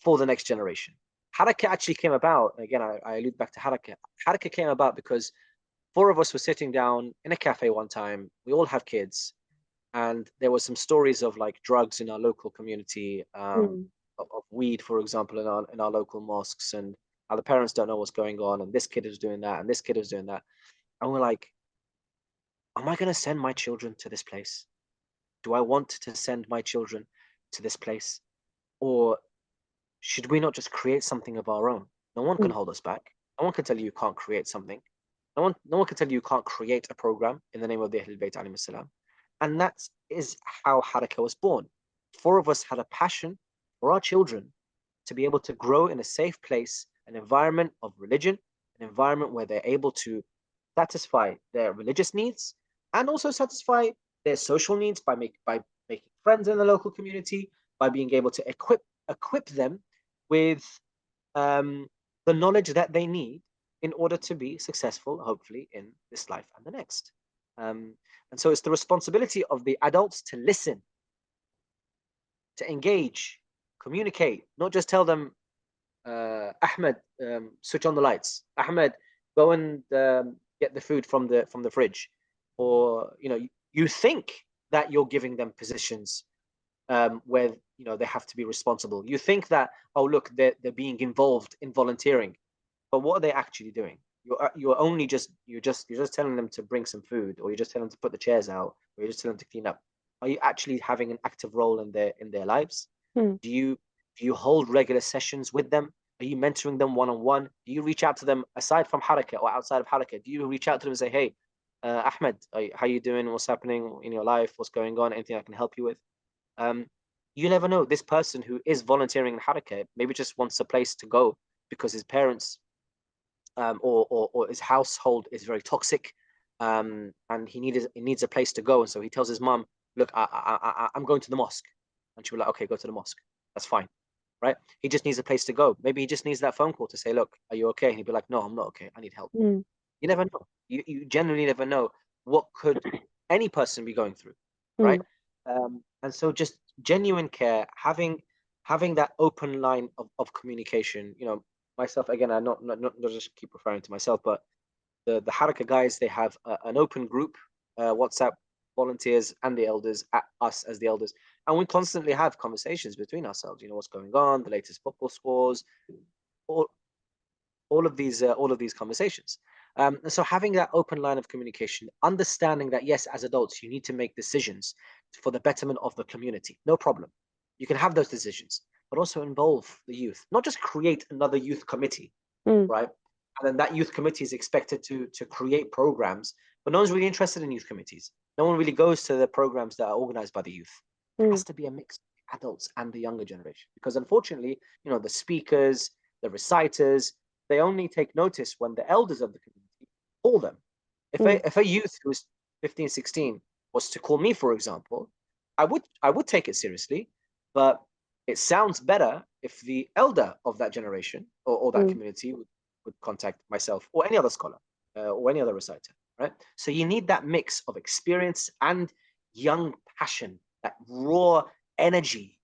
for the next generation. Haraka actually came about, again, I allude back to Haraka. Haraka came about because 4 of us were sitting down in a cafe one time. We all have kids. And there were some stories of like drugs in our local community, of weed, for example, in our local mosques, and how the parents don't know what's going on, and this kid is doing that, and this kid is doing that. And we're like, am I going to send my children to this place? Do I want to send my children to this place? Or should we not just create something of our own? No one can hold us back. No one can tell you you can't create something. No one can tell you you can't create a program in the name of the Ahlulbayt alayhi salam. And that is how Haraka was born. 4 of us had a passion for our children to be able to grow in a safe place, an environment of religion, an environment where they're able to satisfy their religious needs and also satisfy their social needs by making friends in the local community, by being able to equip them with the knowledge that they need in order to be successful, hopefully, in this life and the next. And so it's the responsibility of the adults to listen, to engage, communicate, not just tell them, Ahmed, switch on the lights. Ahmed, go and get the food from the fridge. Or you think that you're giving them positions where they have to be responsible. You think that, oh look, they're being involved in volunteering, but what are they actually doing? You're just telling them to bring some food, or you're just telling them to put the chairs out, or you're just telling them to clean up. Are you actually having an active role in their lives? Do you hold regular sessions with them? Are you mentoring them one-on-one? Do you reach out to them aside from Haraka or outside of Haraka? Do you reach out to them and say, hey, Ahmed, how you doing? What's happening in your life? What's going on? Anything I can help you with? You never know. This person who is volunteering in Haraka maybe just wants a place to go because his parents or his household is very toxic, and he needs a place to go, and so he tells his mom, "Look, I'm going to the mosque," and she'll be like, "Okay, go to the mosque. That's fine." Right? He just needs a place to go. Maybe he just needs that phone call to say, "Look, are you okay?" And he'd be like, "No, I'm not okay. I need help." You never know. You generally never know what could any person be going through, right? And so just genuine care, having that open line of communication. Myself again, I not just keep referring to myself, but the Haraka guys, they have an open group, WhatsApp volunteers and the elders, at us as the elders, and we constantly have conversations between ourselves. What's going on, the latest football scores, all of these conversations. And so having that open line of communication, understanding that yes, as adults, you need to make decisions for the betterment of the community. No problem. You can have those decisions, but also involve the youth. Not just create another youth committee, right? And then that youth committee is expected to create programs, but no one's really interested in youth committees. No one really goes to the programs that are organized by the youth. It has to be a mix of adults and the younger generation, because unfortunately, the speakers, the reciters, they only take notice when the elders of the community call them. If a youth who's 15, 16 was to call me, for example, I would take it seriously, but it sounds better if the elder of that generation or that community would contact myself or any other scholar or any other reciter, right? So you need that mix of experience and young passion, that raw energy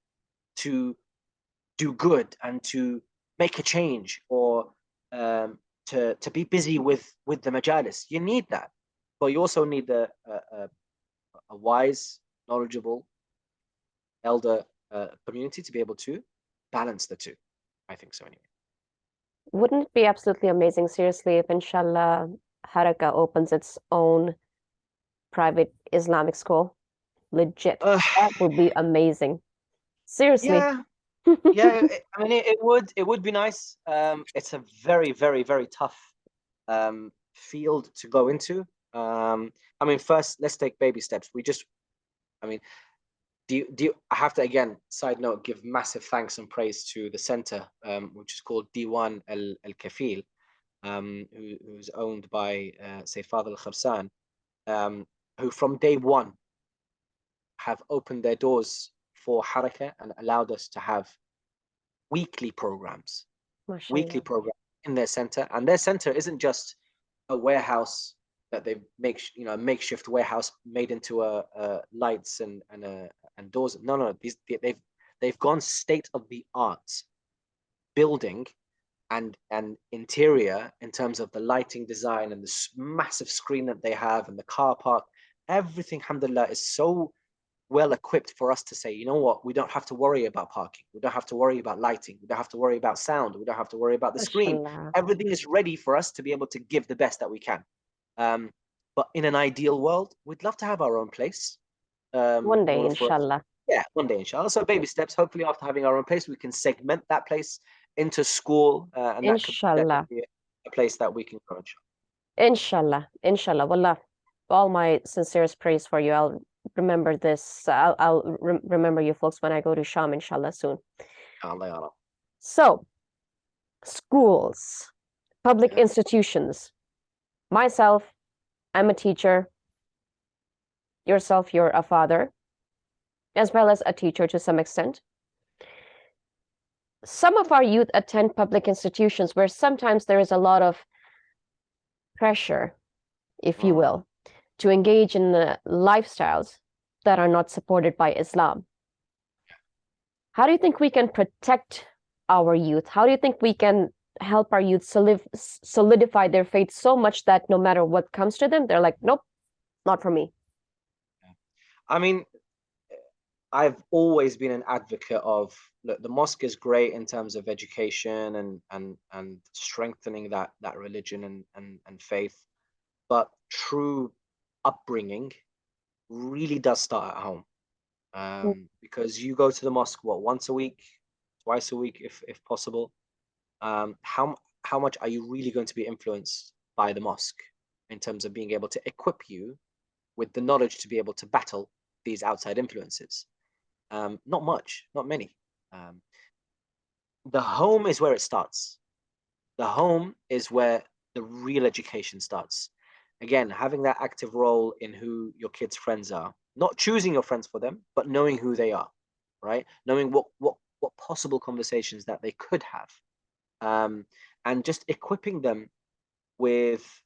to do good and to make a change, or to be busy with the majalis. You need that, but you also need a wise, knowledgeable elder community to be able to balance the two. I think so, anyway. Wouldn't it be absolutely amazing, seriously, if inshallah Haraka opens its own private Islamic school? Legit. That would be amazing. Seriously. Yeah, yeah. I mean, it would be nice. It's a very, very, very tough field to go into. I mean, first, let's take baby steps. I mean, do you, I have to, again, side note, give massive thanks and praise to the center, which is called Diwan Al Kafil, who's owned by Sayyid Fadhil Kharsan, who from day one have opened their doors for Haraka and allowed us to have weekly programs, Mashallah. in their center. And their center isn't just a warehouse that they make, a makeshift warehouse made into a lights and doors. No. They've gone state of the art building and interior in terms of the lighting design and the massive screen that they have and the car park. Everything, alhamdulillah, is so well equipped for us to say, you know what, we don't have to worry about parking. We don't have to worry about lighting. We don't have to worry about sound. We don't have to worry about the screen. Mashallah. Everything is ready for us to be able to give the best that we can. But in an ideal world, we'd love to have our own place. One day, inshallah. Yeah, one day, inshallah. So baby steps. Hopefully, after having our own place, we can segment that place into school, and that could Inshallah. be a place that we can go. Inshallah. Inshallah. Wallah. All my sincerest praise for you. I'll remember this. I'll remember you folks when I go to Sham, inshallah, soon. Allah. So, schools, public institutions. Myself, I'm a teacher. Yourself, you're a father, as well as a teacher to some extent. Some of our youth attend public institutions where sometimes there is a lot of pressure, if you will, to engage in the lifestyles that are not supported by Islam. How do you think we can protect our youth? How do you think we can help our youth solidify their faith so much that no matter what comes to them, they're like, nope, not for me? I mean, I've always been an advocate of, look, the mosque is great in terms of education and strengthening that religion and faith, but true upbringing really does start at home, because you go to the mosque once a week, twice a week if possible. How much are you really going to be influenced by the mosque in terms of being able to equip you with the knowledge to be able to battle these outside influences? Not much, not many. The home is where it starts. The home is where the real education starts. Again, having that active role in who your kids' friends are, not choosing your friends for them, but knowing who they are, right? Knowing what possible conversations that they could have, and just equipping them with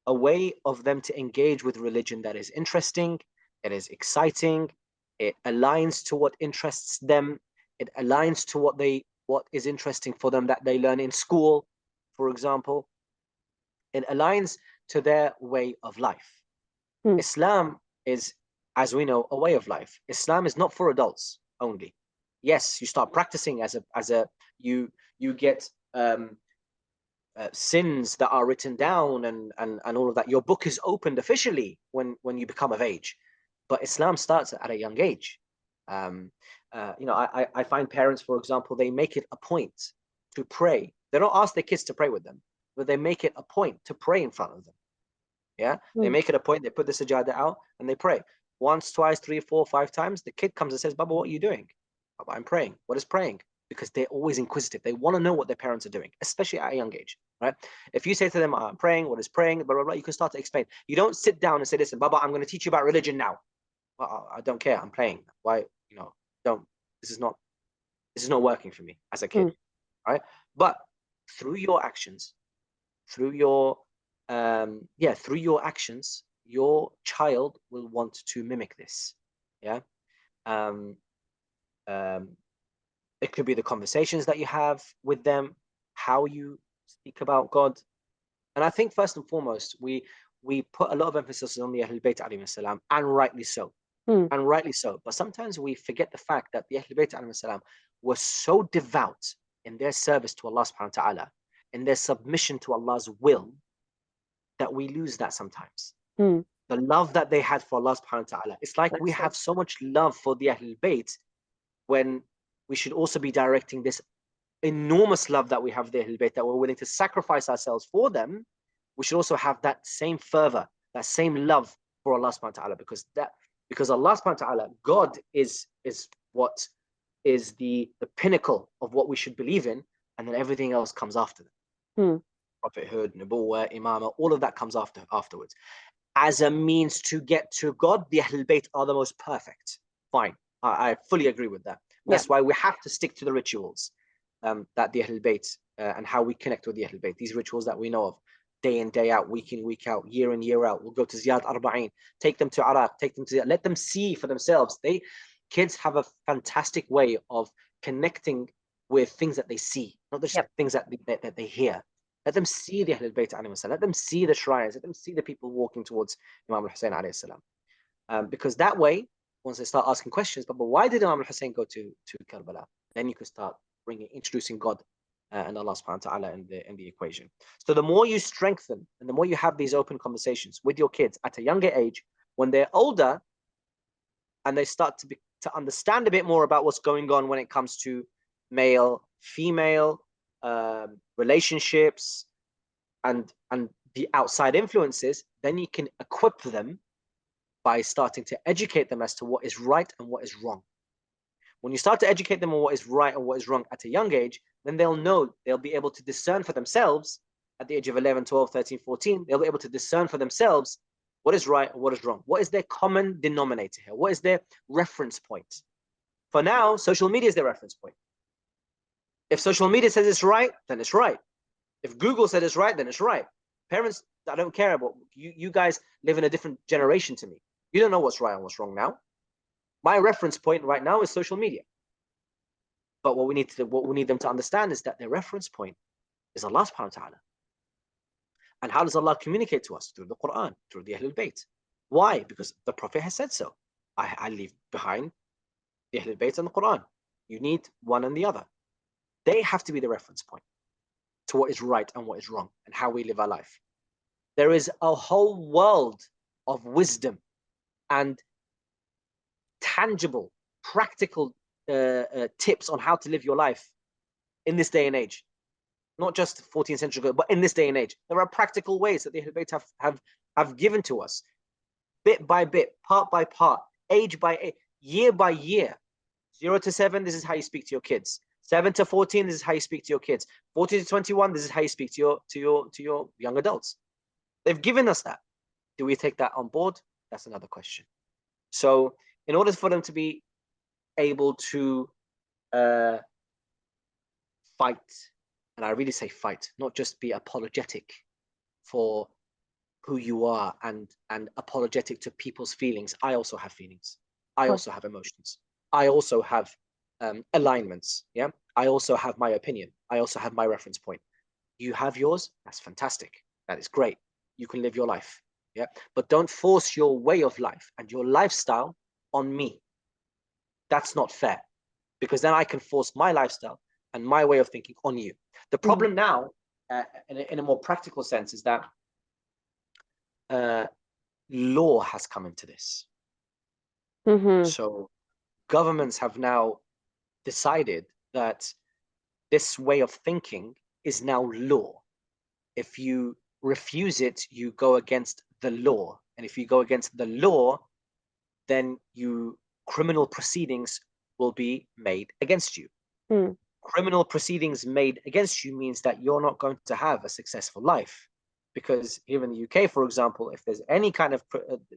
a way of them to engage with religion that is interesting, it is exciting, it aligns to what interests them, it aligns to what is interesting for them that they learn in school, for example. It aligns to their way of life. Islam is, as we know, a way of life. Islam is not for adults only. Yes, you start practicing as you get sins that are written down and all of that. Your book is opened officially when you become of age. But Islam starts at a young age. I find parents, for example, they make it a point to pray. They don't ask their kids to pray with them, but they make it a point to pray in front of them. Yeah, they make it a point. They put the sajada out and they pray once, twice, 3, 4, 5 times. The kid comes and says, "Baba, what are you doing?" "Baba, I'm praying." "What is praying?" Because they're always inquisitive. They want to know what their parents are doing, especially at a young age, right? If you say to them, "I'm praying," "What is praying?" blah, blah, blah, you can start to explain. You don't sit down and say, "Listen, Baba, I'm going to teach you about religion now." "Well, I don't care. I'm praying." "Why? Don't. This is not working for me as a kid, right?" But through your actions, through your actions, your child will want to mimic this. Yeah. um, um, it could be the conversations that you have with them, how you speak about God. And I think first and foremost, we put a lot of emphasis on the Ahlul Bayt alayhi salam, and rightly so. And rightly so. But sometimes we forget the fact that the Ahlul Bayt alayhi salam were so devout in their service to Allah subhanahu wa ta'ala, in their submission to Allah's will, that we lose that sometimes. The love that they had for Allah subhanahu wa ta'ala. It's like we have so much love for the Ahlul Bayt when we should also be directing this enormous love that we have for the Ahlul Bayt, that we're willing to sacrifice ourselves for them. We should also have that same fervor, that same love for Allah subhanahu wa ta'ala, because Allah subhanahu wa ta'ala, God is what is the pinnacle of what we should believe in, and then everything else comes after them. Prophethood, Nubuwwah, Imamah, all of that comes afterwards. As a means to get to God, the Ahlul Bayt are the most perfect. Fine. I fully agree with that. That's why we have to stick to the rituals that the Ahlul Bayt and how we connect with the Ahlul Bayt. These rituals that we know of, day in, day out, week in, week out, year in, year out. We'll go to Ziyad Arba'in, take them to Iraq, take them to let them see for themselves. Kids have a fantastic way of connecting with things that they see, not just things that they hear. Let them see the Ahlul Bayt alayhi salam. Let them see the shrines. Let them see the people walking towards Imam al-Hussein alayhi salam. Because that way, once they start asking questions, but why did Imam al-Hussein go to Karbala? Then you can start introducing God and Allah subhanahu wa ta'ala in the equation. So the more you strengthen and the more you have these open conversations with your kids at a younger age, when they're older and they start to understand a bit more about what's going on when it comes to male, female, relationships, and the outside influences, then you can equip them by starting to educate them as to what is right and what is wrong. When you start to educate them on what is right and what is wrong at a young age, then they'll be able to discern for themselves at the age of 11, 12, 13, 14. They'll be able to discern for themselves what is right and what is wrong. What is their common denominator here? What is their reference point? For now, social media is their reference point. If social media says it's right, then it's right. If Google said it's right, then it's right. Parents, I don't care about you guys live in a different generation to me. You don't know what's right and what's wrong now. My reference point right now is social media. But what we need them to understand is that their reference point is Allah subhanahu wa ta'ala. And how does Allah communicate to us? Through the Quran, through the Ahlul Bayt. Why? Because the Prophet has said so. I leave behind the Ahlul Bayt and the Quran. You need one and the other. They have to be the reference point to what is right and what is wrong and how we live our life. There is a whole world of wisdom and tangible, practical tips on how to live your life in this day and age. Not just 14th century ago, but in this day and age. There are practical ways that the Ahlul Bayt have given to us, bit by bit, part by part, age by age, year by year. 0 to 7, this is how you speak to your kids. 7 to 14, this is how you speak to your kids. 14 to 21, this is how you speak to your young adults. They've given us that. Do we take that on board? That's another question. So in order for them to be able to fight, and I really say fight, not just be apologetic for who you are and apologetic to people's feelings. I also have feelings. I also have emotions. I also have alignments. Yeah. I also have my opinion. I also have my reference point. You have yours. That's fantastic. That is great. You can live your life. Yeah. But don't force your way of life and your lifestyle on me. That's not fair, because then I can force my lifestyle and my way of thinking on you. The problem now, in a more practical sense, is that law has come into this. So governments have now decided that this way of thinking is now law. If you refuse it, you go against the law. And if you go against the law, then criminal proceedings will be made against you. Criminal proceedings made against you means that you're not going to have a successful life. Because here in the UK, for example, if there's any kind of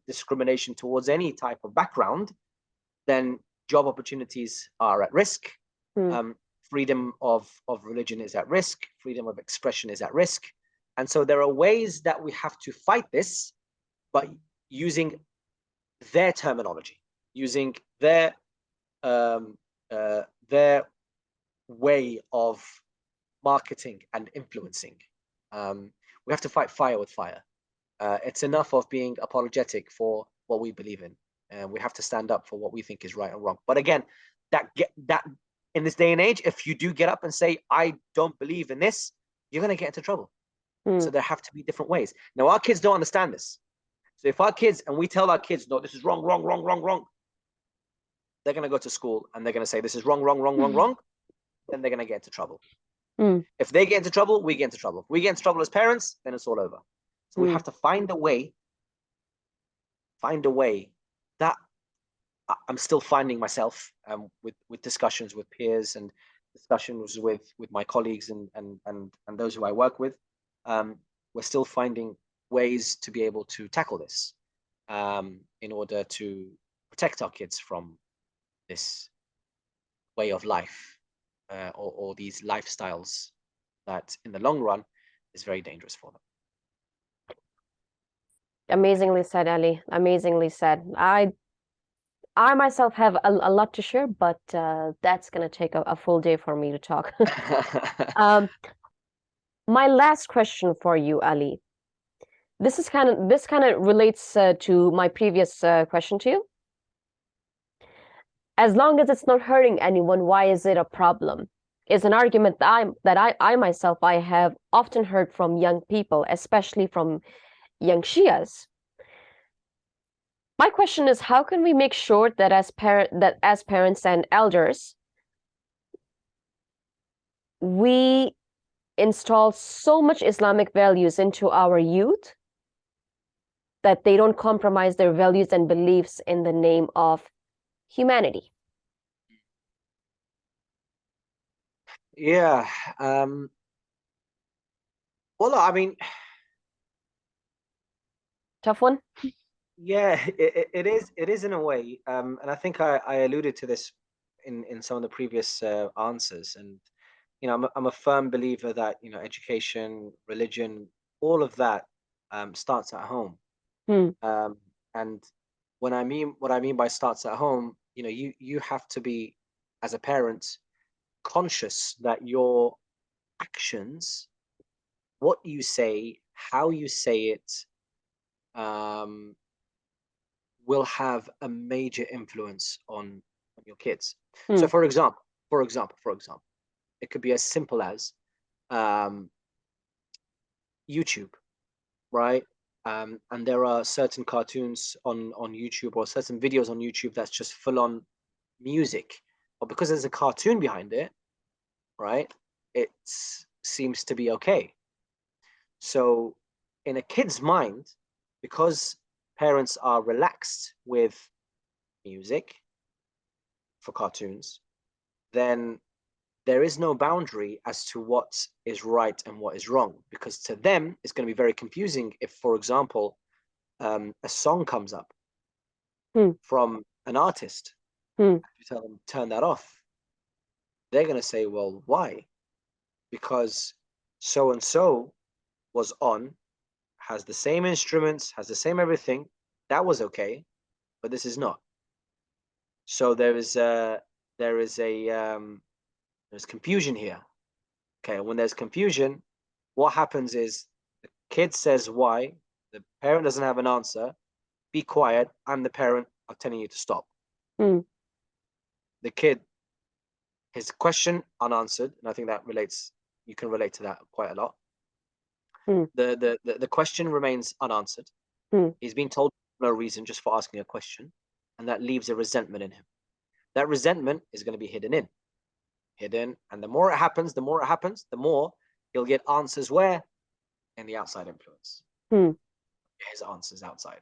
discrimination towards any type of background, then job opportunities are at risk. Freedom of religion is at risk. Freedom of expression is at risk. And so there are ways that we have to fight this, but using their terminology, using their way of marketing and influencing. We have to fight fire with fire. It's enough of being apologetic for what we believe in, and we have to stand up for what we think is right and wrong. But again, that in this day and age, if you do get up and say, I don't believe in this, you're going to get into trouble. So there have to be different ways. Now, our kids don't understand this. So if our kids, and we tell our kids, no, this is wrong, wrong, wrong, wrong, wrong, they're going to go to school and they're going to say, this is wrong, wrong, wrong, wrong, wrong. Then they're going to get into trouble. If they get into trouble, we get into trouble. If we get into trouble as parents, then it's all over. So we have to find a way that I'm still finding myself with discussions with peers and discussions with my colleagues and those who I work with. We're still finding ways to be able to tackle this in order to protect our kids from this way of life or these lifestyles that in the long run is very dangerous for them. Amazingly said, Ali. Amazingly said. I myself have a lot to share, but that's going to take a full day for me to talk. My last question for you, Ali. This kind of relates to my previous question to you. As long as it's not hurting anyone, why is it a problem? Is an argument that I myself have often heard from young people, especially from young Shias. My question is, how can we make sure that as parents and elders, we install so much Islamic values into our youth that they don't compromise their values and beliefs in the name of humanity? Yeah. Well, I mean, Tough one. yeah, it is in a way, and I think I alluded to this in some of the previous answers. And I'm a firm believer that education, religion, all of that starts at home. And what I mean by starts at home, you have to be, as a parent, conscious that your actions, what you say, how you say it, will have a major influence on your kids. So for example, it could be as simple as YouTube, right? And there are certain cartoons on YouTube or certain videos on YouTube that's just full on music, but because there's a cartoon behind it, right, it seems to be okay. So in a kid's mind, because parents are relaxed with music for cartoons, then there is no boundary as to what is right and what is wrong, because to them it's going to be very confusing if, for example, a song comes up from an artist. You tell them turn that off, they're going to say, well, why? Because so and so was on, has the same instruments, has the same everything, that was okay, but this is not. So there's confusion here. Okay, when there's confusion, what happens is the kid says why, the parent doesn't have an answer, be quiet, I'm the parent, I'm telling you to stop. The kid, his question unanswered, and I think that you can relate to that quite a lot. The question remains unanswered. He's been told no reason just for asking a question, and that leaves a resentment in him. that resentment is going to be hidden. And the more it happens, the more he'll get answers where? In the outside influence. His answers outside.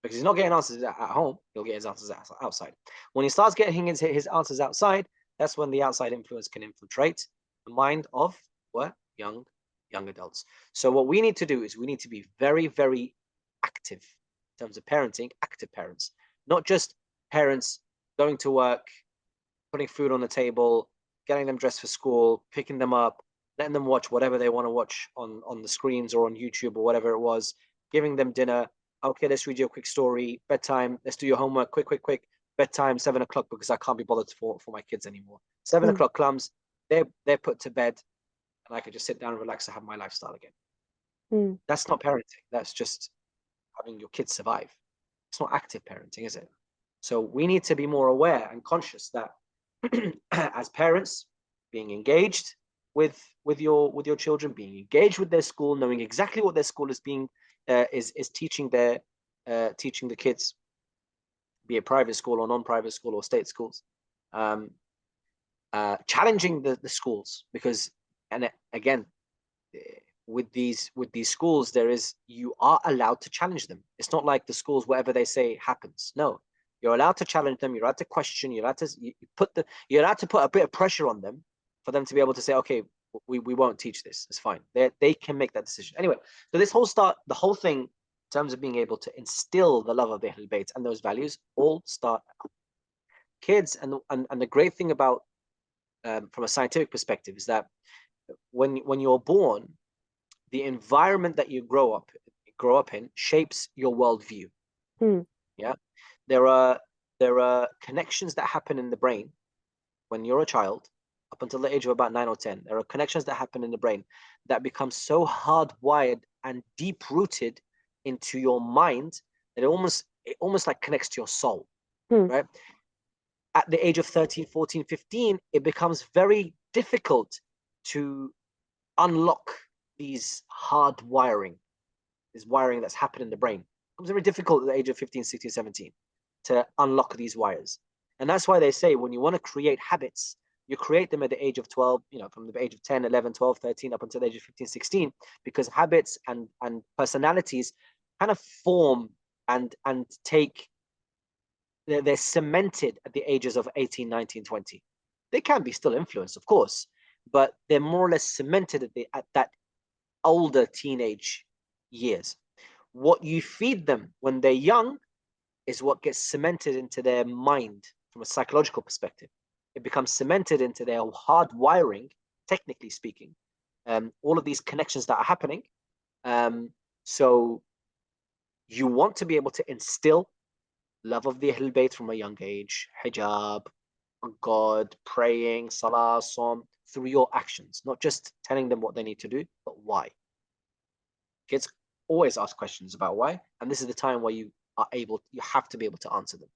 Because he's not getting answers at home, he'll get his answers outside. When he starts getting his answers outside, that's when the outside influence can infiltrate the mind of what? Young adults. So what we need to do is we need to be very, very active in terms of parenting, active parents, not just parents going to work, putting food on the table, getting them dressed for school, picking them up, letting them watch whatever they want to watch on the screens or on YouTube or whatever it was, giving them dinner. Okay, let's read you a quick story, bedtime, let's do your homework, quick, bedtime, 7 o'clock, because I can't be bothered for my kids anymore. 7 o'clock comes, they're put to bed, and I can just sit down and relax and have my lifestyle again. That's not parenting. That's just having your kids survive. It's not active parenting, is it? So we need to be more aware and conscious that as parents, being engaged with your children, being engaged with their school, knowing exactly what their school is teaching the kids, be it private school or non-private school or state schools, challenging the schools, because, and again, with these schools, you are allowed to challenge them. It's not like the schools, whatever they say happens. No, you're allowed to challenge them. You're allowed to question. You're allowed to put a bit of pressure on them for them to be able to say, okay, we won't teach this. It's fine. They can make that decision. Anyway, so the whole thing in terms of being able to instill the love of the Ahlulbayt and those values all start kids. And the great thing about from a scientific perspective is that when you're born, the environment that you grow up in shapes your worldview. Yeah, there are connections that happen in the brain when you're a child up until the age of about 9 or 10. There are connections that happen in the brain that become so hardwired and deep rooted into your mind that it almost like connects to your soul, right? At the age of 13, 14, 15, it becomes very difficult to unlock these hard wiring, this wiring that's happened in the brain. It becomes very difficult at the age of 15, 16, 17 to unlock these wires. And that's why they say when you want to create habits, you create them at the age of 12, from the age of 10, 11, 12, 13, up until the age of 15, 16, because habits and personalities kind of form and take, they're cemented at the ages of 18, 19, 20. They can be still influenced, of course, but they're more or less cemented at that older teenage years. What you feed them when they're young is what gets cemented into their mind from a psychological perspective. It becomes cemented into their hard wiring, technically speaking, all of these connections that are happening. So you want to be able to instill love of the Ahlulbayt from a young age, hijab, God, praying, salah, som, through your actions, not just telling them what they need to do, but why. Kids always ask questions about why, and this is the time where you have to be able to answer them.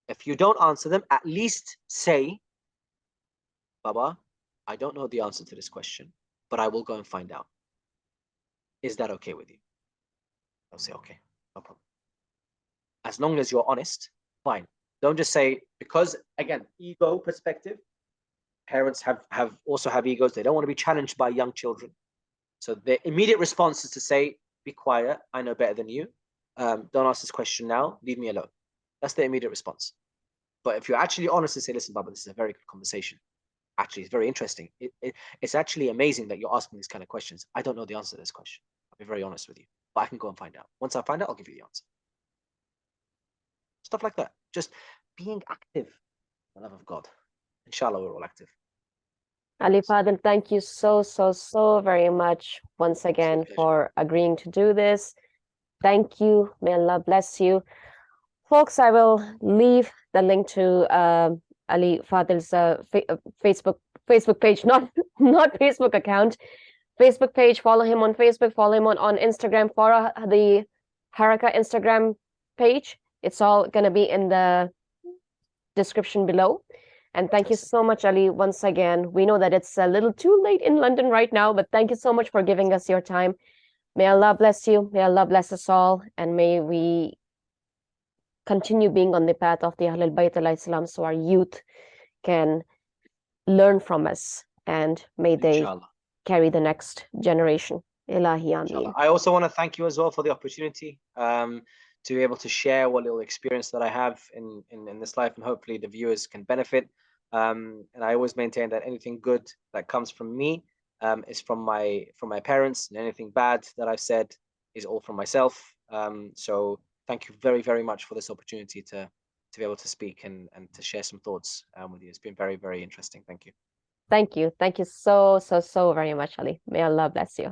If you don't answer them, at least say, Baba, I don't know the answer to this question, but I will go and find out. Is that okay with you? I'll say, okay, no problem. As long as you're honest, fine. Don't just say, because again, ego perspective, parents also have egos. They don't want to be challenged by young children. So the immediate response is to say, be quiet, I know better than you. Don't ask this question now, leave me alone. That's the immediate response. But if you're actually honest and say, listen, Baba, this is a very good conversation. Actually, it's very interesting. It's actually amazing that you're asking these kind of questions. I don't know the answer to this question. I'll be very honest with you, but I can go and find out. Once I find out, I'll give you the answer. Stuff like that. Just being active for the love of God. Inshallah, we're all active. Ali Fadhil, thank you so very much once again for agreeing to do this. Thank you. May Allah bless you. Folks, I will leave the link to Ali Fadhil's Facebook page, not Facebook account, Facebook page. Follow him on Facebook, follow him on Instagram, follow the Haraka Instagram page. It's all going to be in the description below. And thank you so much, Ali, once again. We know that it's a little too late in London right now, but thank you so much for giving us your time. May Allah bless you. May Allah bless us all. And may we continue being on the path of the Ahlulbayt alayhi salam, so our youth can learn from us, and may they Inshallah. carry the next generation. Ilahi Inshallah. Ameen. I also want to thank you as well for the opportunity to be able to share what little experience that I have in this life, and hopefully the viewers can benefit. And I always maintain that anything good that comes from me is from my parents, and anything bad that I've said is all from myself. So thank you very, very much for this opportunity to be able to speak and to share some thoughts with you. It's been very, very interesting. Thank you. Thank you. Thank you so, so, so very much, Ali. May Allah bless you.